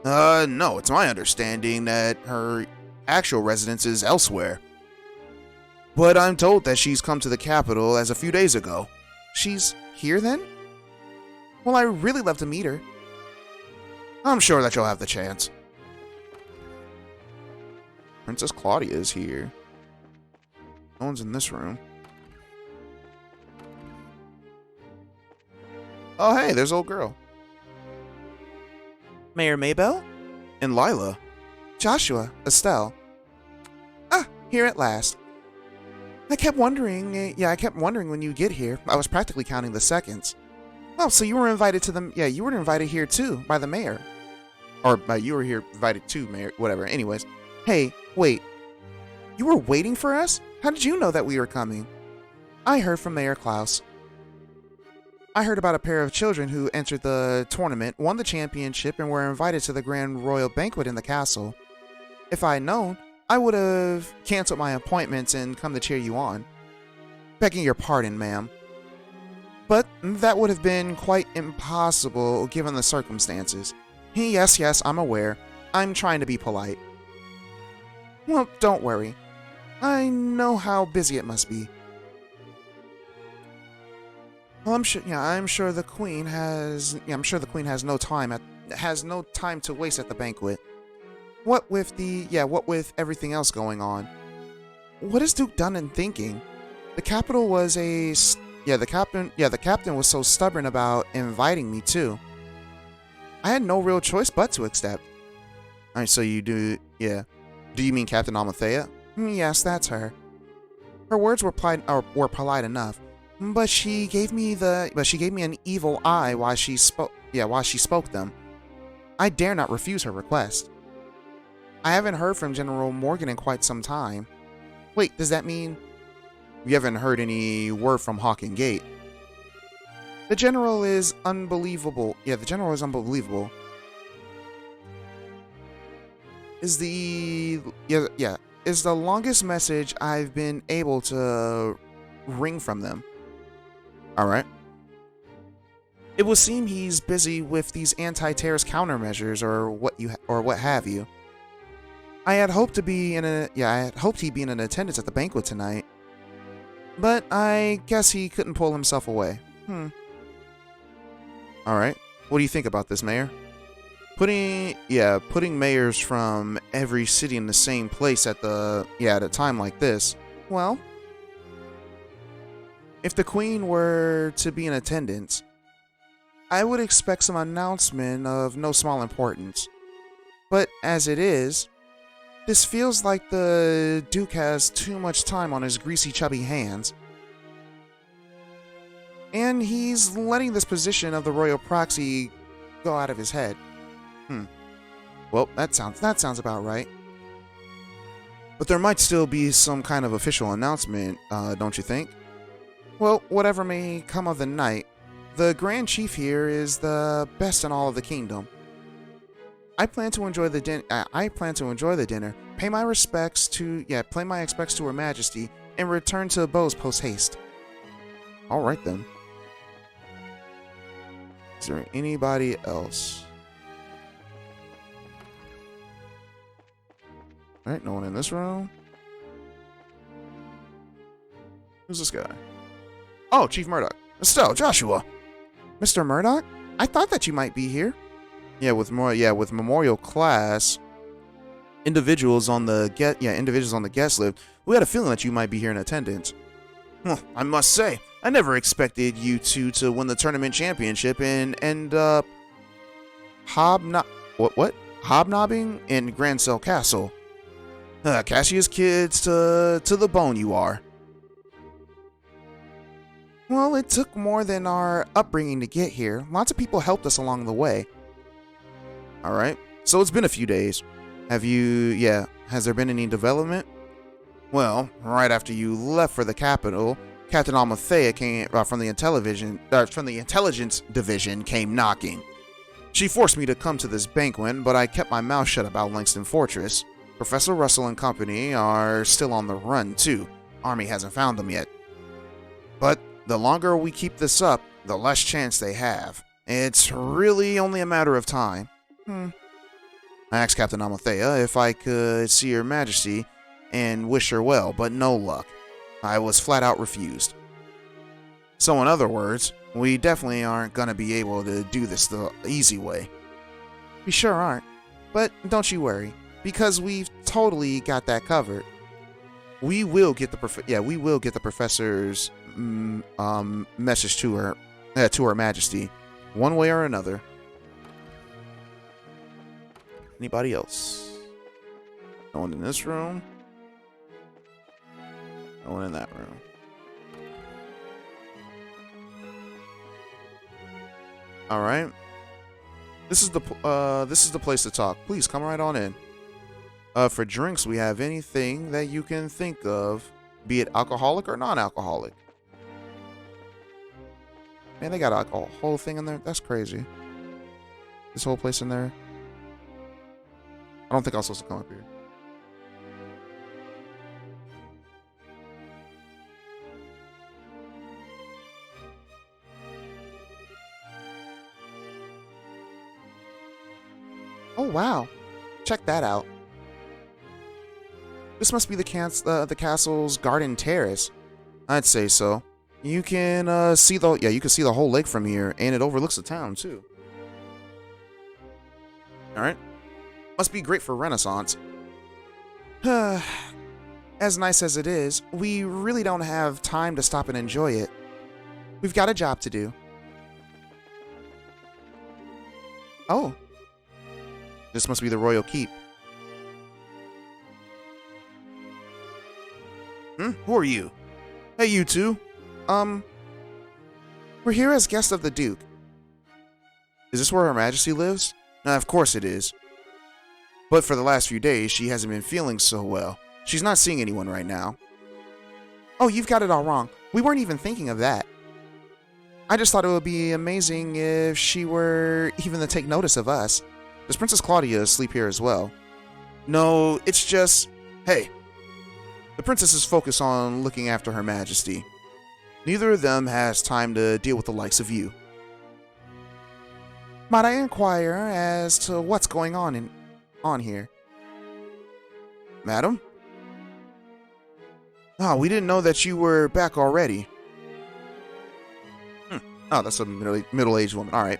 No, it's my understanding that her actual residence is elsewhere. But I'm told that she's come to the capital as a few days ago. She's here then? Well, I really love to meet her. I'm sure that you'll have the chance. Princess Claudia is here. No one's in this room. Oh, hey, there's old girl. Mayor Maybell? And Lila. Joshua, Estelle. Ah, here at last. I kept wondering when you get here. I was practically counting the seconds. Oh, so you were invited to you were invited here too, by the mayor. Or, you were here invited to mayor, whatever. Anyways. Hey, wait. You were waiting for us? How did you know that we were coming? I heard from Mayor Klaus. I heard about a pair of children who entered the tournament, won the championship, and were invited to the grand royal banquet in the castle. If I had known, I would have canceled my appointments and come to cheer you on. Begging your pardon, ma'am. But that would have been quite impossible given the circumstances. Yes, I'm aware. I'm trying to be polite. Well, don't worry. I know how busy it must be. Well, I'm sure the Queen has no time to waste at the banquet. What with everything else going on? What is Duke Dunnan thinking? The captain was so stubborn about inviting me too. I had no real choice but to accept. Alright, so you do, yeah. Do you mean Captain Amatea? Yes, that's her. Her words were polite enough, but she gave me an evil eye while she spoke them. I dare not refuse her request. I haven't heard from General Morgan in quite some time. Wait, does that mean you haven't heard any word from Hawken Gate? The General is unbelievable. Yeah, the General is unbelievable. Is the longest message I've been able to wring from them. Alright. It will seem he's busy with these anti-terrorist countermeasures or what have you. I had hoped he'd be in attendance at the banquet tonight. But I guess he couldn't pull himself away. Alright. What do you think about this, Mayor? Putting mayors from every city in the same place at a time like this. Well, if the Queen were to be in attendance, I would expect some announcement of no small importance. But as it is, this feels like the Duke has too much time on his greasy, chubby hands. And he's letting this position of the royal proxy go out of his head. Well, that sounds about right. But there might still be some kind of official announcement, don't you think? Well, whatever may come of the night, the Grand Chief here is the best in all of the kingdom. I plan to enjoy the dinner, pay my respects to Her Majesty, and return to Bose post haste. All right then. Is there anybody else? Alright, no one in this room. Who's this guy? Oh, Chief Murdoch. Estelle, Joshua. Mr. Murdoch? I thought that you might be here. with memorial class, individuals on the guest list. We had a feeling that you might be here in attendance. Well, I must say, I never expected you two to win the tournament championship and end up hobnobbing in Grand Cell Castle. Cassia's kids to the bone you are. Well, it took more than our upbringing to get here. Lots of people helped us along the way. Alright, so it's been a few days. Has there been any development? Well, right after you left for the capital, Captain Amatea came from the intelligence division came knocking. She forced me to come to this banquet, but I kept my mouth shut about Langston Fortress. Professor Russell and company are still on the run, too. Army hasn't found them yet. But the longer we keep this up, the less chance they have. It's really only a matter of time. I asked Captain Amatea if I could see Her Majesty and wish her well, but no luck. I was flat out refused. So in other words, we definitely aren't gonna be able to do this the easy way. We sure aren't. But don't you worry, because we've totally got that covered. We will get the professor's message to Her Majesty, one way or another. Anybody else? No one in this room. No one in that room. All right. This is the place to talk. Please come right on in. For drinks, we have anything that you can think of, be it alcoholic or non-alcoholic. Man, they got a whole thing in there. That's crazy. This whole place in there. I don't think I was supposed to come up here. Oh wow, check that out. This must be the castle's garden terrace. I'd say so. You can see the whole lake from here, and it overlooks the town too. All right, must be great for Renaissance. As nice as it is, we really don't have time to stop and enjoy it. We've got a job to do. Oh. This must be the royal keep. Who are you? Hey, you two. We're here as guests of the Duke. Is this where Her Majesty lives? Of course it is. But for the last few days, she hasn't been feeling so well. She's not seeing anyone right now. Oh, you've got it all wrong. We weren't even thinking of that. I just thought it would be amazing if she were even to take notice of us. Does Princess Claudia sleep here as well? No, it's just... Hey. The princess is focused on looking after Her Majesty. Neither of them has time to deal with the likes of you. Might I inquire as to what's going on here? Madam? Oh, we didn't know that you were back already. Oh, that's a middle-aged woman. All right.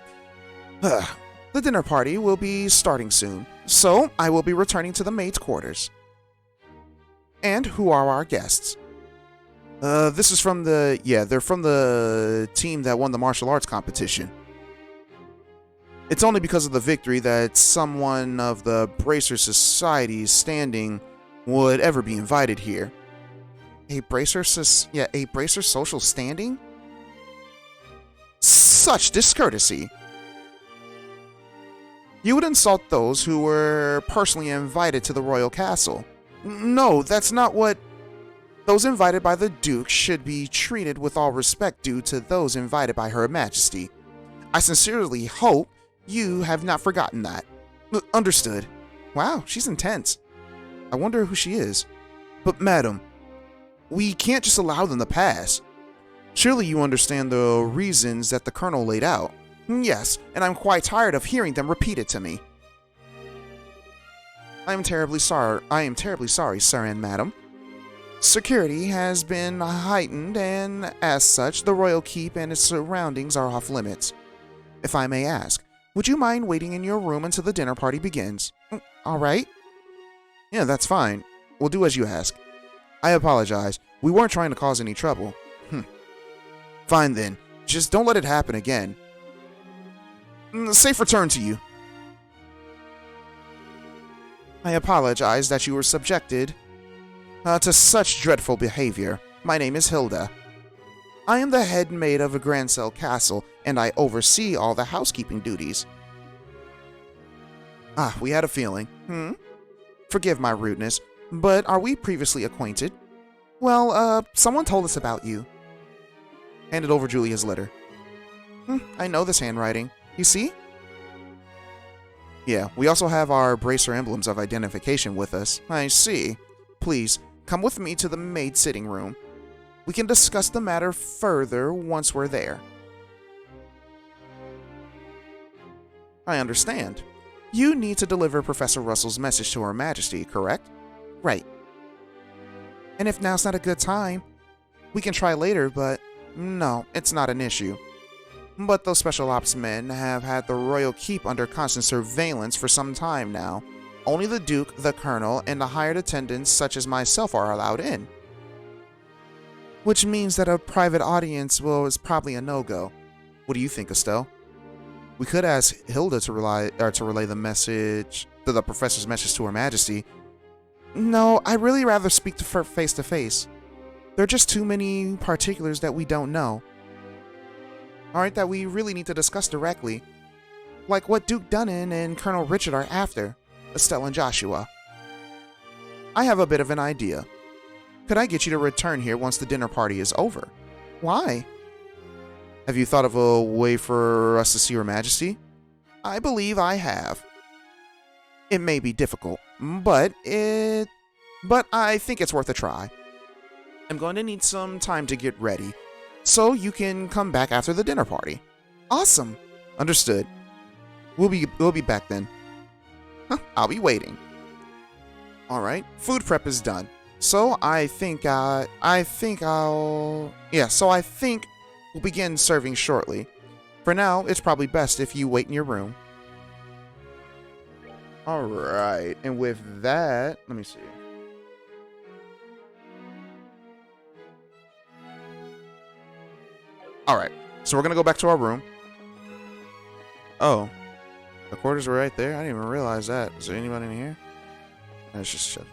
The dinner party will be starting soon, so I will be returning to the maids' quarters. And who are our guests? This is from they're from the team that won the martial arts competition. It's only because of the victory that someone of the Bracer Society's standing would ever be invited here. A Bracer social standing? Such discourtesy. You would insult those who were personally invited to the royal castle. No, that's not what... Those invited by the Duke should be treated with all respect due to those invited by Her Majesty. I sincerely hope you have not forgotten that. Understood. Wow, she's intense. I wonder who she is. But madam, we can't just allow them to pass. Surely you understand the reasons that the Colonel laid out. Yes, and I'm quite tired of hearing them repeat it to me. I am terribly sorry, sir and madam. Security has been heightened, and as such, the royal keep and its surroundings are off limits. If I may ask, Would you mind waiting in your room until the dinner party begins? All right. Yeah, that's fine. We'll do as you ask. I apologize. We weren't trying to cause any trouble. Fine then. Just don't let it happen again. Safe return to you. I apologize that you were subjected to such dreadful behavior. My name is Hilda. I am the head maid of a Grancel castle, and I oversee all the housekeeping duties. We had a feeling. Forgive my rudeness, but are we previously acquainted? Well, someone told us about you. Handed over Julia's letter. I know this handwriting. You see? Yeah, we also have our bracer emblems of identification with us. I see. Please, come with me to the maid sitting room. We can discuss the matter further once we're there. I understand. You need to deliver Professor Russell's message to Her Majesty, correct? Right. And if now's not a good time, we can try later, but no, it's not an issue. But those special ops men have had the royal keep under constant surveillance for some time now. Only the Duke, the Colonel, and the hired attendants such as myself are allowed in. Which means that a private audience is probably a no-go. What do you think, Estelle? We could ask Hilda to relay the message, the professor's message to Her Majesty. No, I'd really rather speak to her face to face. There are just too many particulars that we don't know. Alright, that we really need to discuss directly. Like what Duke Dunnan and Colonel Richard are after, Estelle and Joshua. I have a bit of an idea. Could I get you to return here once the dinner party is over? Why? Have you thought of a way for us to see Her Majesty? I believe I have. It may be difficult, but I think it's worth a try. I'm going to need some time to get ready, so you can come back after the dinner party. Awesome. Understood. We'll be back then. I'll be waiting. All right, food prep is done. So I think we'll begin serving shortly. For now, it's probably best if you wait in your room. All right, and with that, let me see. All right, so we're gonna go back to our room. Oh, the quarters were right there. I didn't even realize that. Is there anybody in here? Let's just check.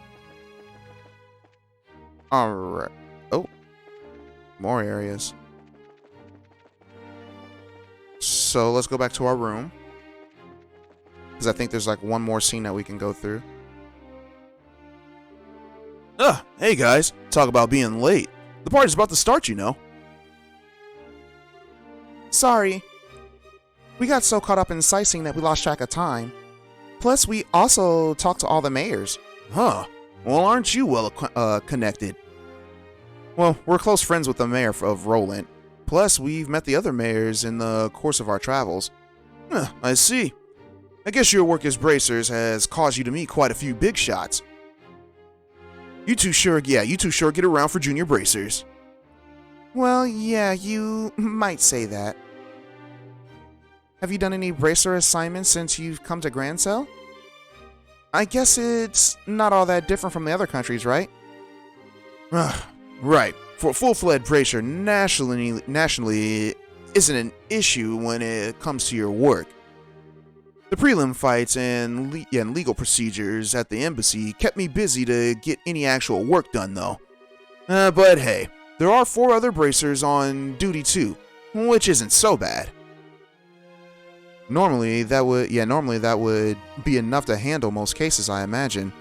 All right. Oh, more areas. So let's go back to our room, because I think there's like one more scene that we can go through. Hey guys, talk about being late. The party's about to start, you know. Sorry. We got so caught up in sightseeing that we lost track of time. Plus, we also talked to all the mayors. Huh. Well, aren't you well connected? Well, we're close friends with the mayor of Roland. Plus, we've met the other mayors in the course of our travels. I see. I guess your work as bracers has caused you to meet quite a few big shots. You two sure get around for junior bracers. Well, yeah, you might say that. Have you done any bracer assignments since you've come to Grancel? I guess it's not all that different from the other countries, right? Right. For a full-fledged bracer, nationally isn't an issue when it comes to your work. The prelim fights and legal procedures at the embassy kept me busy to get any actual work done, though. But hey, there are 4 other bracers on duty too, which isn't so bad. Normally that would be enough to handle most cases, I imagine.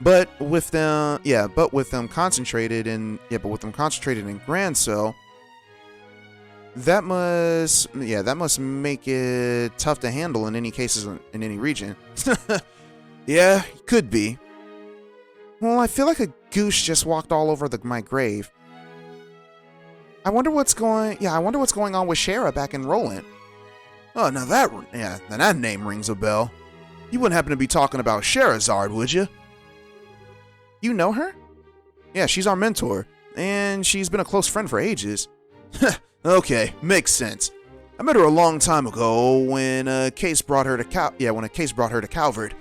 But with them concentrated in Grancel, that must make it tough to handle in any cases in any region. Yeah, could be. Well, I feel like a goose just walked all over my grave. I wonder what's going on with Shara back in Roland. Oh, now that name rings a bell. You wouldn't happen to be talking about Sherazard, would you? You know her? Yeah, she's our mentor, and she's been a close friend for ages. Okay, makes sense. I met her a long time ago when a case brought her to Calvert.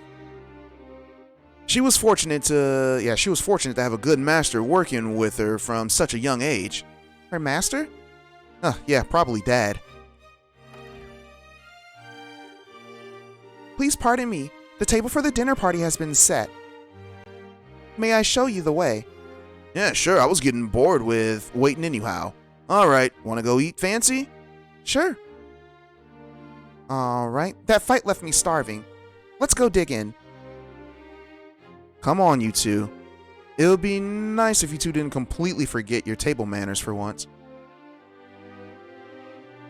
She was fortunate to have a good master working with her from such a young age. Her master? Yeah, probably Dad. Please pardon me. The table for the dinner party has been set. May I show you the way? Yeah, sure. I was getting bored with waiting anyhow. Alright, wanna go eat fancy? Sure. Alright, that fight left me starving. Let's go dig in. Come on, you two. It would be nice if you two didn't completely forget your table manners for once.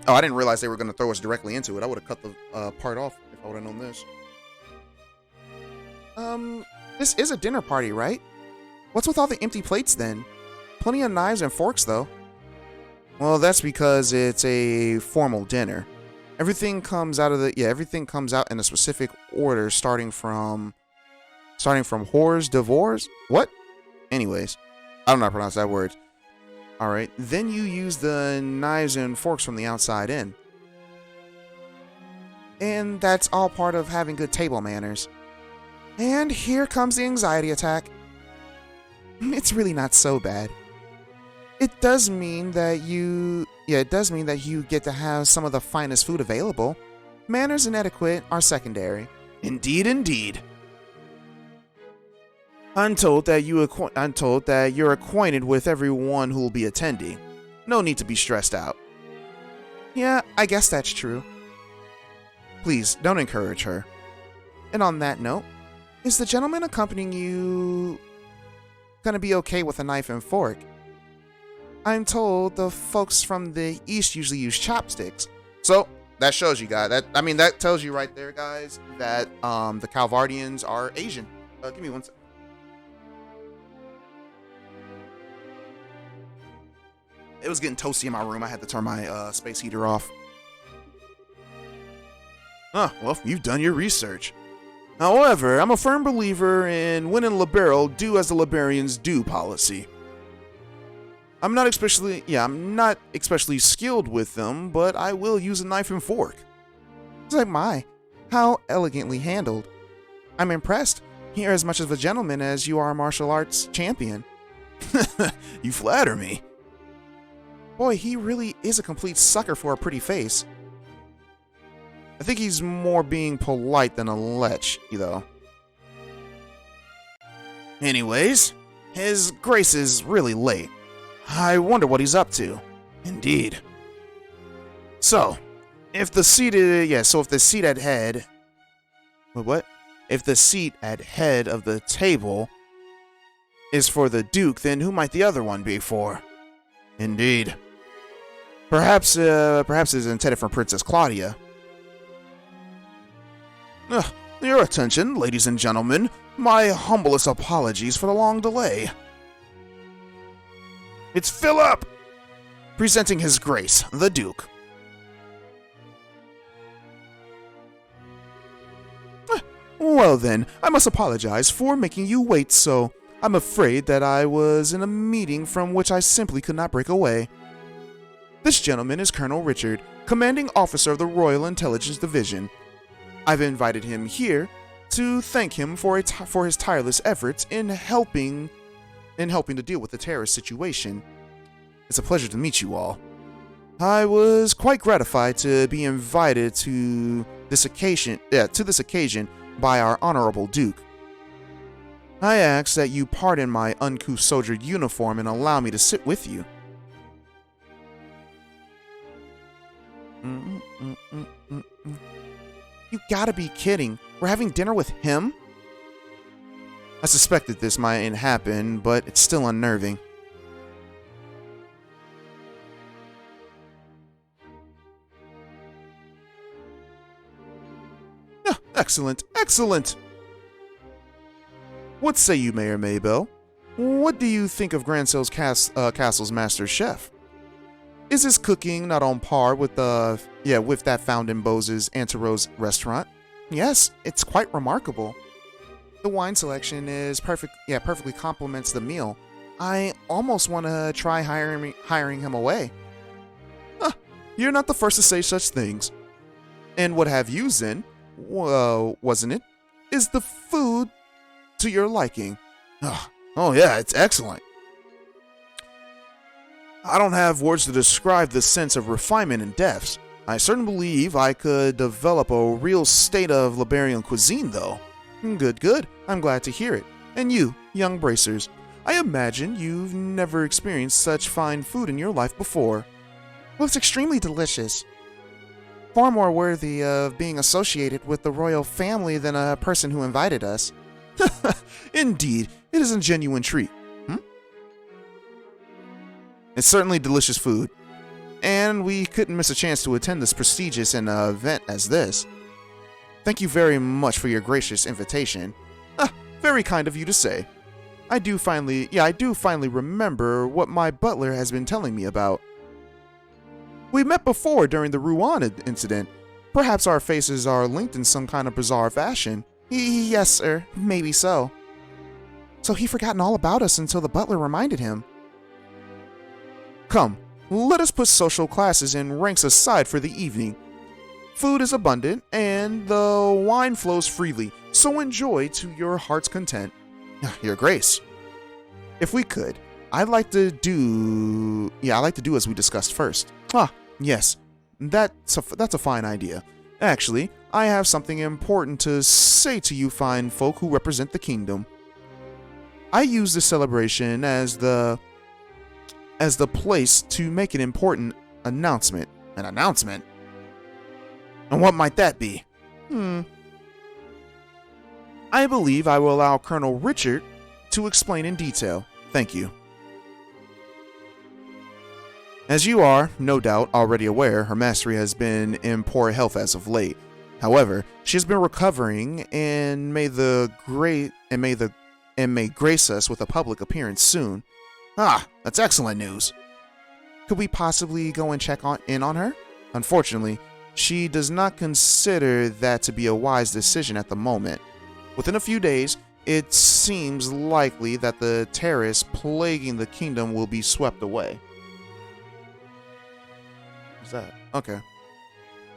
Oh, I didn't realize they were going to throw us directly into it. I would have cut the part off if I would have known this. This is a dinner party, right? What's with all the empty plates then? Plenty of knives and forks, though. Well, that's because it's a formal dinner. Everything comes out in a specific order, starting from whores, divorce? What? Anyways, I don't know how to pronounce that word. Alright, then you use the knives and forks from the outside in. And that's all part of having good table manners. And here comes the anxiety attack. It's really not so bad. It does mean that you get to have some of the finest food available. Manners and etiquette are secondary. Indeed, indeed. I'm told that you're acquainted with everyone who will be attending. No need to be stressed out. Yeah, I guess that's true. Please, don't encourage her. And on that note, is the gentleman accompanying you gonna be okay with a knife and fork? I'm told the folks from the east usually use chopsticks. So, that shows you guys. That tells you right there, guys, that the Calvardians are Asian. Give me one second. It was getting toasty in my room. I had to turn my space heater off. Well, you've done your research. However, I'm a firm believer in when in libero, do as the Liberians do policy. I'm not especially skilled with them, but I will use a knife and fork. It's like, my, how elegantly handled. I'm impressed. You're as much of a gentleman as you are a martial arts champion. You flatter me. Boy, he really is a complete sucker for a pretty face. I think he's more being polite than a lech, though. Anyways, his grace is really late. I wonder what he's up to. Indeed. So, if the seat at head... What? If the seat at head of the table is for the Duke, then who might the other one be for? Indeed. Perhaps it's intended for Princess Claudia. Your attention, ladies and gentlemen. My humblest apologies for the long delay. It's Philip! Presenting His Grace, the Duke. Well then, I must apologize for making you wait so. I'm afraid that I was in a meeting from which I simply could not break away. This gentleman is Colonel Richard, commanding officer of the Royal Intelligence Division. I've invited him here to thank him for his tireless efforts in helping to deal with the terrorist situation. It's a pleasure to meet you all. I was quite gratified to be invited to this occasion by our honorable Duke. I ask that you pardon my uncouth soldier uniform and allow me to sit with you. You gotta be kidding. We're having dinner with him? I suspected this might happen, but it's still unnerving. Excellent, excellent! What say you, Mayor Maybell? What do you think of Gransel's Castle's master chef? Is his cooking not on par with that found in Bose's Anterose restaurant? Yes, it's quite remarkable. The wine selection is perfectly complements the meal. I almost want to try hiring him away. You're not the first to say such things. And what have you, Zen? Wasn't it? Is the food to your liking? Oh yeah, it's excellent. I don't have words to describe the sense of refinement and depth. I certainly believe I could develop a real state of Liberian cuisine, though. Good. I'm glad to hear it. And you, young bracers, I imagine you've never experienced such fine food in your life before. Well, it's extremely delicious. Far more worthy of being associated with the royal family than a person who invited us. Indeed, it is a genuine treat. It's certainly delicious food, and we couldn't miss a chance to attend this prestigious event as this. Thank you very much for your gracious invitation. Very kind of you to say. I do finally remember what my butler has been telling me about. We met before during the Wereian incident. Perhaps our faces are linked in some kind of bizarre fashion. Yes, sir. Maybe so. So he'd forgotten all about us until the butler reminded him. Come, let us put social classes and ranks aside for the evening. Food is abundant, and the wine flows freely, so enjoy to your heart's content. Your Grace. If we could, I'd like to do as we discussed first. Yes, that's a fine idea. Actually, I have something important to say to you fine folk who represent the kingdom. I use this celebration as the place to make an important announcement. An announcement? And what might that be? I believe I will allow Colonel Richard to explain in detail. Thank you. As you are, no doubt, already aware, Her Majesty has been in poor health as of late. However, she has been recovering and may grace us with a public appearance soon. That's excellent news. Could we possibly go and check in on her? Unfortunately, she does not consider that to be a wise decision at the moment. Within a few days, it seems likely that the terrorists plaguing the kingdom will be swept away. What's that? Okay.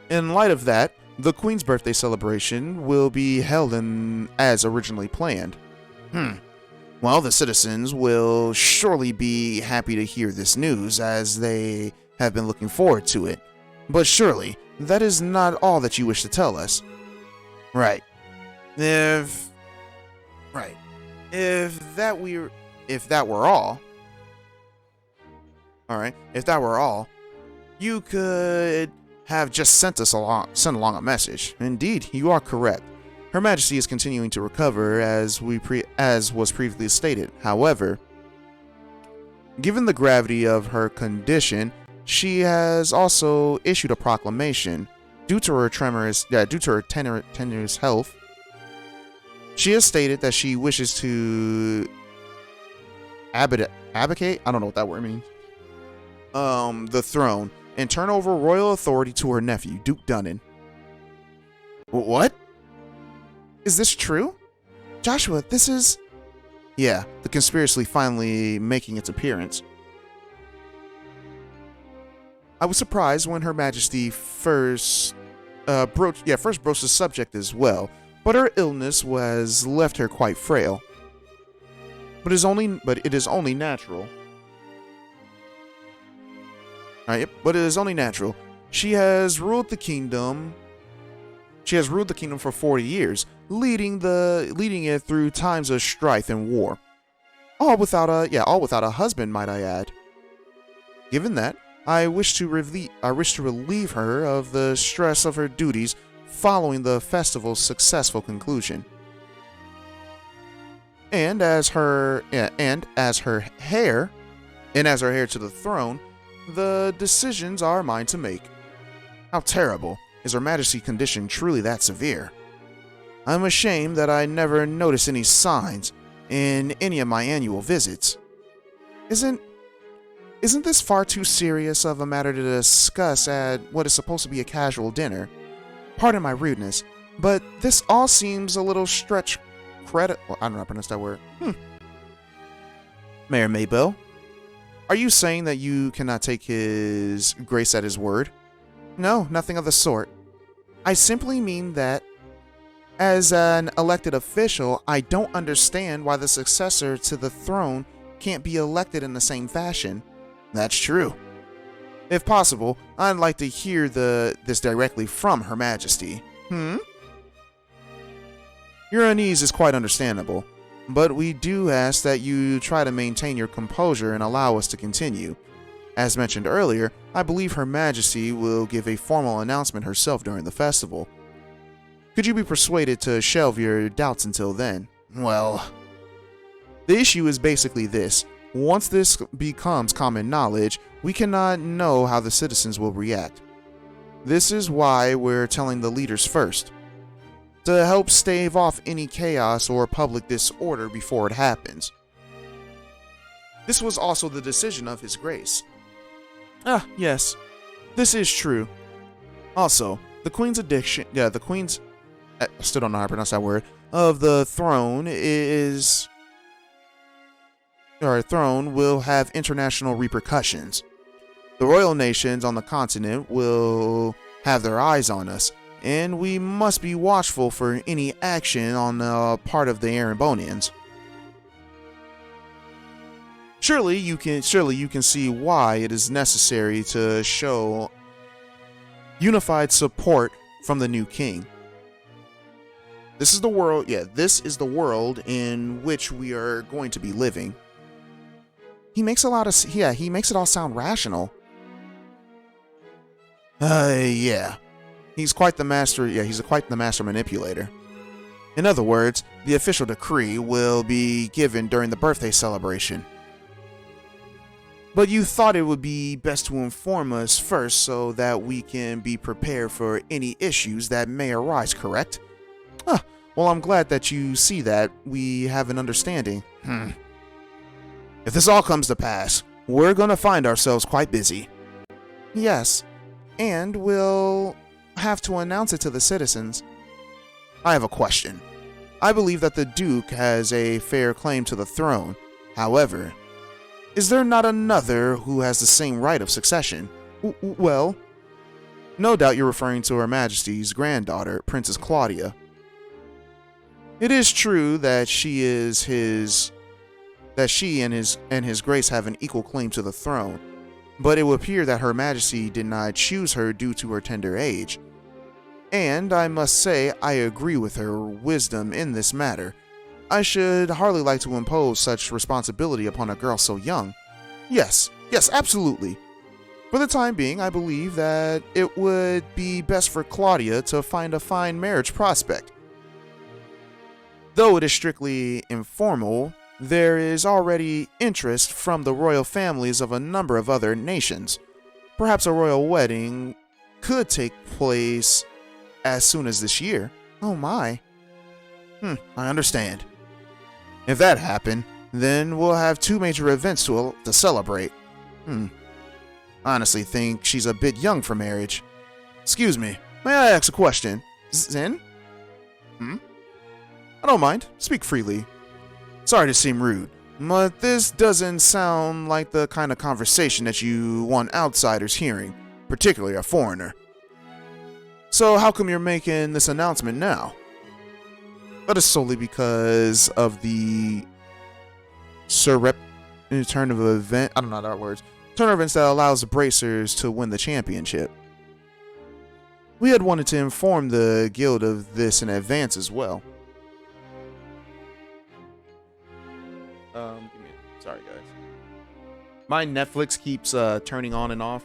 In light of that, the Queen's birthday celebration will be held as originally planned. Well, the citizens will surely be happy to hear this news, as they have been looking forward to it. But surely, that is not all that you wish to tell us. Right. If that were all, you could have just sent along a message. Indeed, you are correct. Her Majesty is continuing to recover, as was previously stated. However, given the gravity of her condition, she has also issued a proclamation. Due to her tenuous health, she has stated that she wishes to abdicate. I don't know what that word means. The throne and turn over royal authority to her nephew, Duke Dunnan. What? Is this true? Joshua, this is... Yeah, the conspiracy finally making its appearance. I was surprised when Her Majesty first broached the subject as well, but her illness has left her quite frail. But it is only natural. But it is only natural. She has ruled the kingdom for 40 years, leading it through times of strife and war. All without a husband, might I add. Given that, I wish to relieve her of the stress of her duties following the festival's successful conclusion. And as her heir to the throne, the decisions are mine to make. How terrible. Is Her Majesty's condition truly that severe? I'm ashamed that I never noticed any signs in any of my annual visits. Isn't this far too serious of a matter to discuss at what is supposed to be a casual dinner? Pardon my rudeness, but this all seems a little stretch credit. Well, I don't know how to pronounce that word. Mayor Maybell, are you saying that you cannot take His Grace at his word? No, nothing of the sort. I simply mean that, as an elected official, I don't understand why the successor to the throne can't be elected in the same fashion. That's true. If possible, I'd like to hear this directly from Her Majesty. Your unease is quite understandable, but we do ask that you try to maintain your composure and allow us to continue. As mentioned earlier, I believe Her Majesty will give a formal announcement herself during the festival. Could you be persuaded to shelve your doubts until then? Well, the issue is basically this. Once this becomes common knowledge, we cannot know how the citizens will react. This is why we're telling the leaders first, to help stave off any chaos or public disorder before it happens. This was also the decision of His Grace. Yes, this is true. Also, the Queen's addiction, I still don't know how to pronounce that word, of the throne will have international repercussions. The royal nations on the continent will have their eyes on us, and we must be watchful for any action on the part of the Arambonians. Surely you can see why it is necessary to show unified support from the new king. This is the world in which we are going to be living. He makes it all sound rational. Yeah. He's quite the master manipulator. In other words, the official decree will be given during the birthday celebration. But you thought it would be best to inform us first so that we can be prepared for any issues that may arise, correct? Well, I'm glad that you see that we have an understanding. If this all comes to pass, we're gonna find ourselves quite busy. Yes, and we'll have to announce it to the citizens. I have a question. I believe that the Duke has a fair claim to the throne. However, is there not another who has the same right of succession? Well, no doubt you're referring to Her Majesty's granddaughter, Princess Claudia. It is true that she and his Grace have an equal claim to the throne, but it would appear that Her Majesty did not choose her due to her tender age. And I must say I agree with her wisdom in this matter. I should hardly like to impose such responsibility upon a girl so young. Yes, absolutely. For the time being, I believe that it would be best for Claudia to find a fine marriage prospect. Though it is strictly informal, there is already interest from the royal families of a number of other nations. Perhaps a royal wedding could take place as soon as this year. Oh my. I understand. If that happened, then we'll have two major events to celebrate. I honestly think she's a bit young for marriage. Excuse me, may I ask a question? Zen? I don't mind. Speak freely. Sorry to seem rude, but this doesn't sound like the kind of conversation that you want outsiders hearing, particularly a foreigner. So how come you're making this announcement now? That is solely because of the turn of events that allows the Bracers to win the championship. We had wanted to inform the guild of this in advance as well. Sorry guys. My Netflix keeps turning on and off.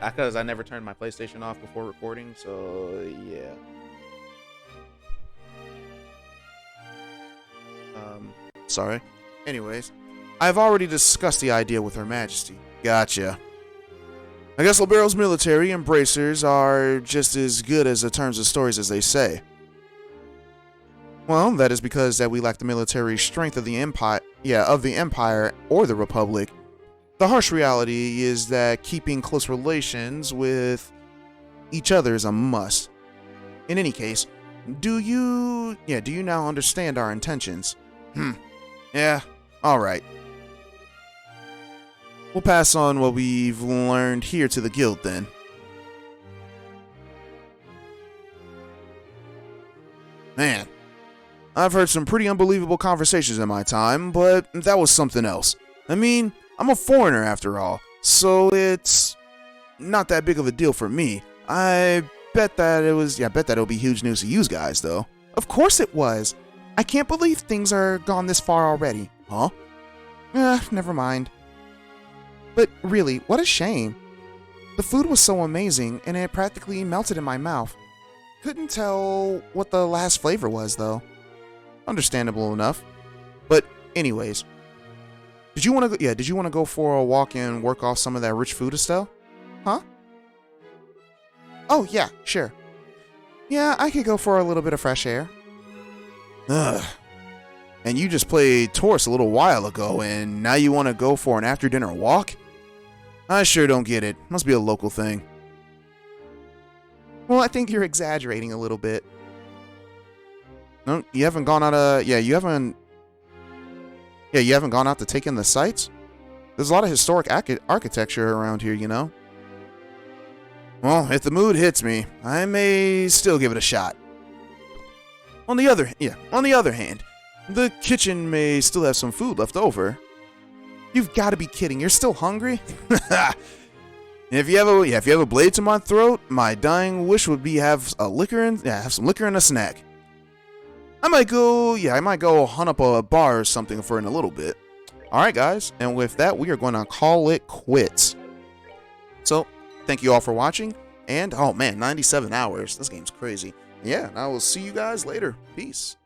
Because I never turned my PlayStation off before recording, so yeah. Sorry. Anyways, I've already discussed the idea with Her Majesty. Gotcha. I guess Libero's military and Bracers are just as good as the terms of stories as they say. Well, that is because that we lack the military strength of the Empire, or the Republic. The harsh reality is that keeping close relations with each other is a must. In any case, do you now understand our intentions? Yeah, alright. We'll pass on what we've learned here to the guild then. I've heard some pretty unbelievable conversations in my time, but that was something else. I mean, I'm a foreigner after all, so it's not that big of a deal for me. I bet that it'll be huge news to you guys, though. Of course it was. I can't believe things are gone this far already. Huh? Never mind. But really, what a shame. The food was so amazing, and it practically melted in my mouth. Couldn't tell what the last flavor was, though. Understandable enough. But anyways, did you want to go for a walk and work off some of that rich food, Estelle? Huh? Oh, yeah, sure. Yeah, I could go for a little bit of fresh air. Ugh. And you just played Taurus a little while ago, and now you want to go for an after-dinner walk? I sure don't get it. Must be a local thing. Well, I think you're exaggerating a little bit. No, you haven't gone out you haven't gone out to take in the sights? There's a lot of historic architecture around here, you know? Well, if the mood hits me, I may still give it a shot. On the other hand, the kitchen may still have some food left over. You've got to be kidding. You're still hungry? If you have a blade to my throat, my dying wish would be have some liquor and a snack. I might go hunt up a bar or something for in a little bit. Alright guys, and with that we are going to call it quits. So, thank you all for watching, and oh man, 97 hours. This game's crazy. Yeah, I will see you guys later. Peace.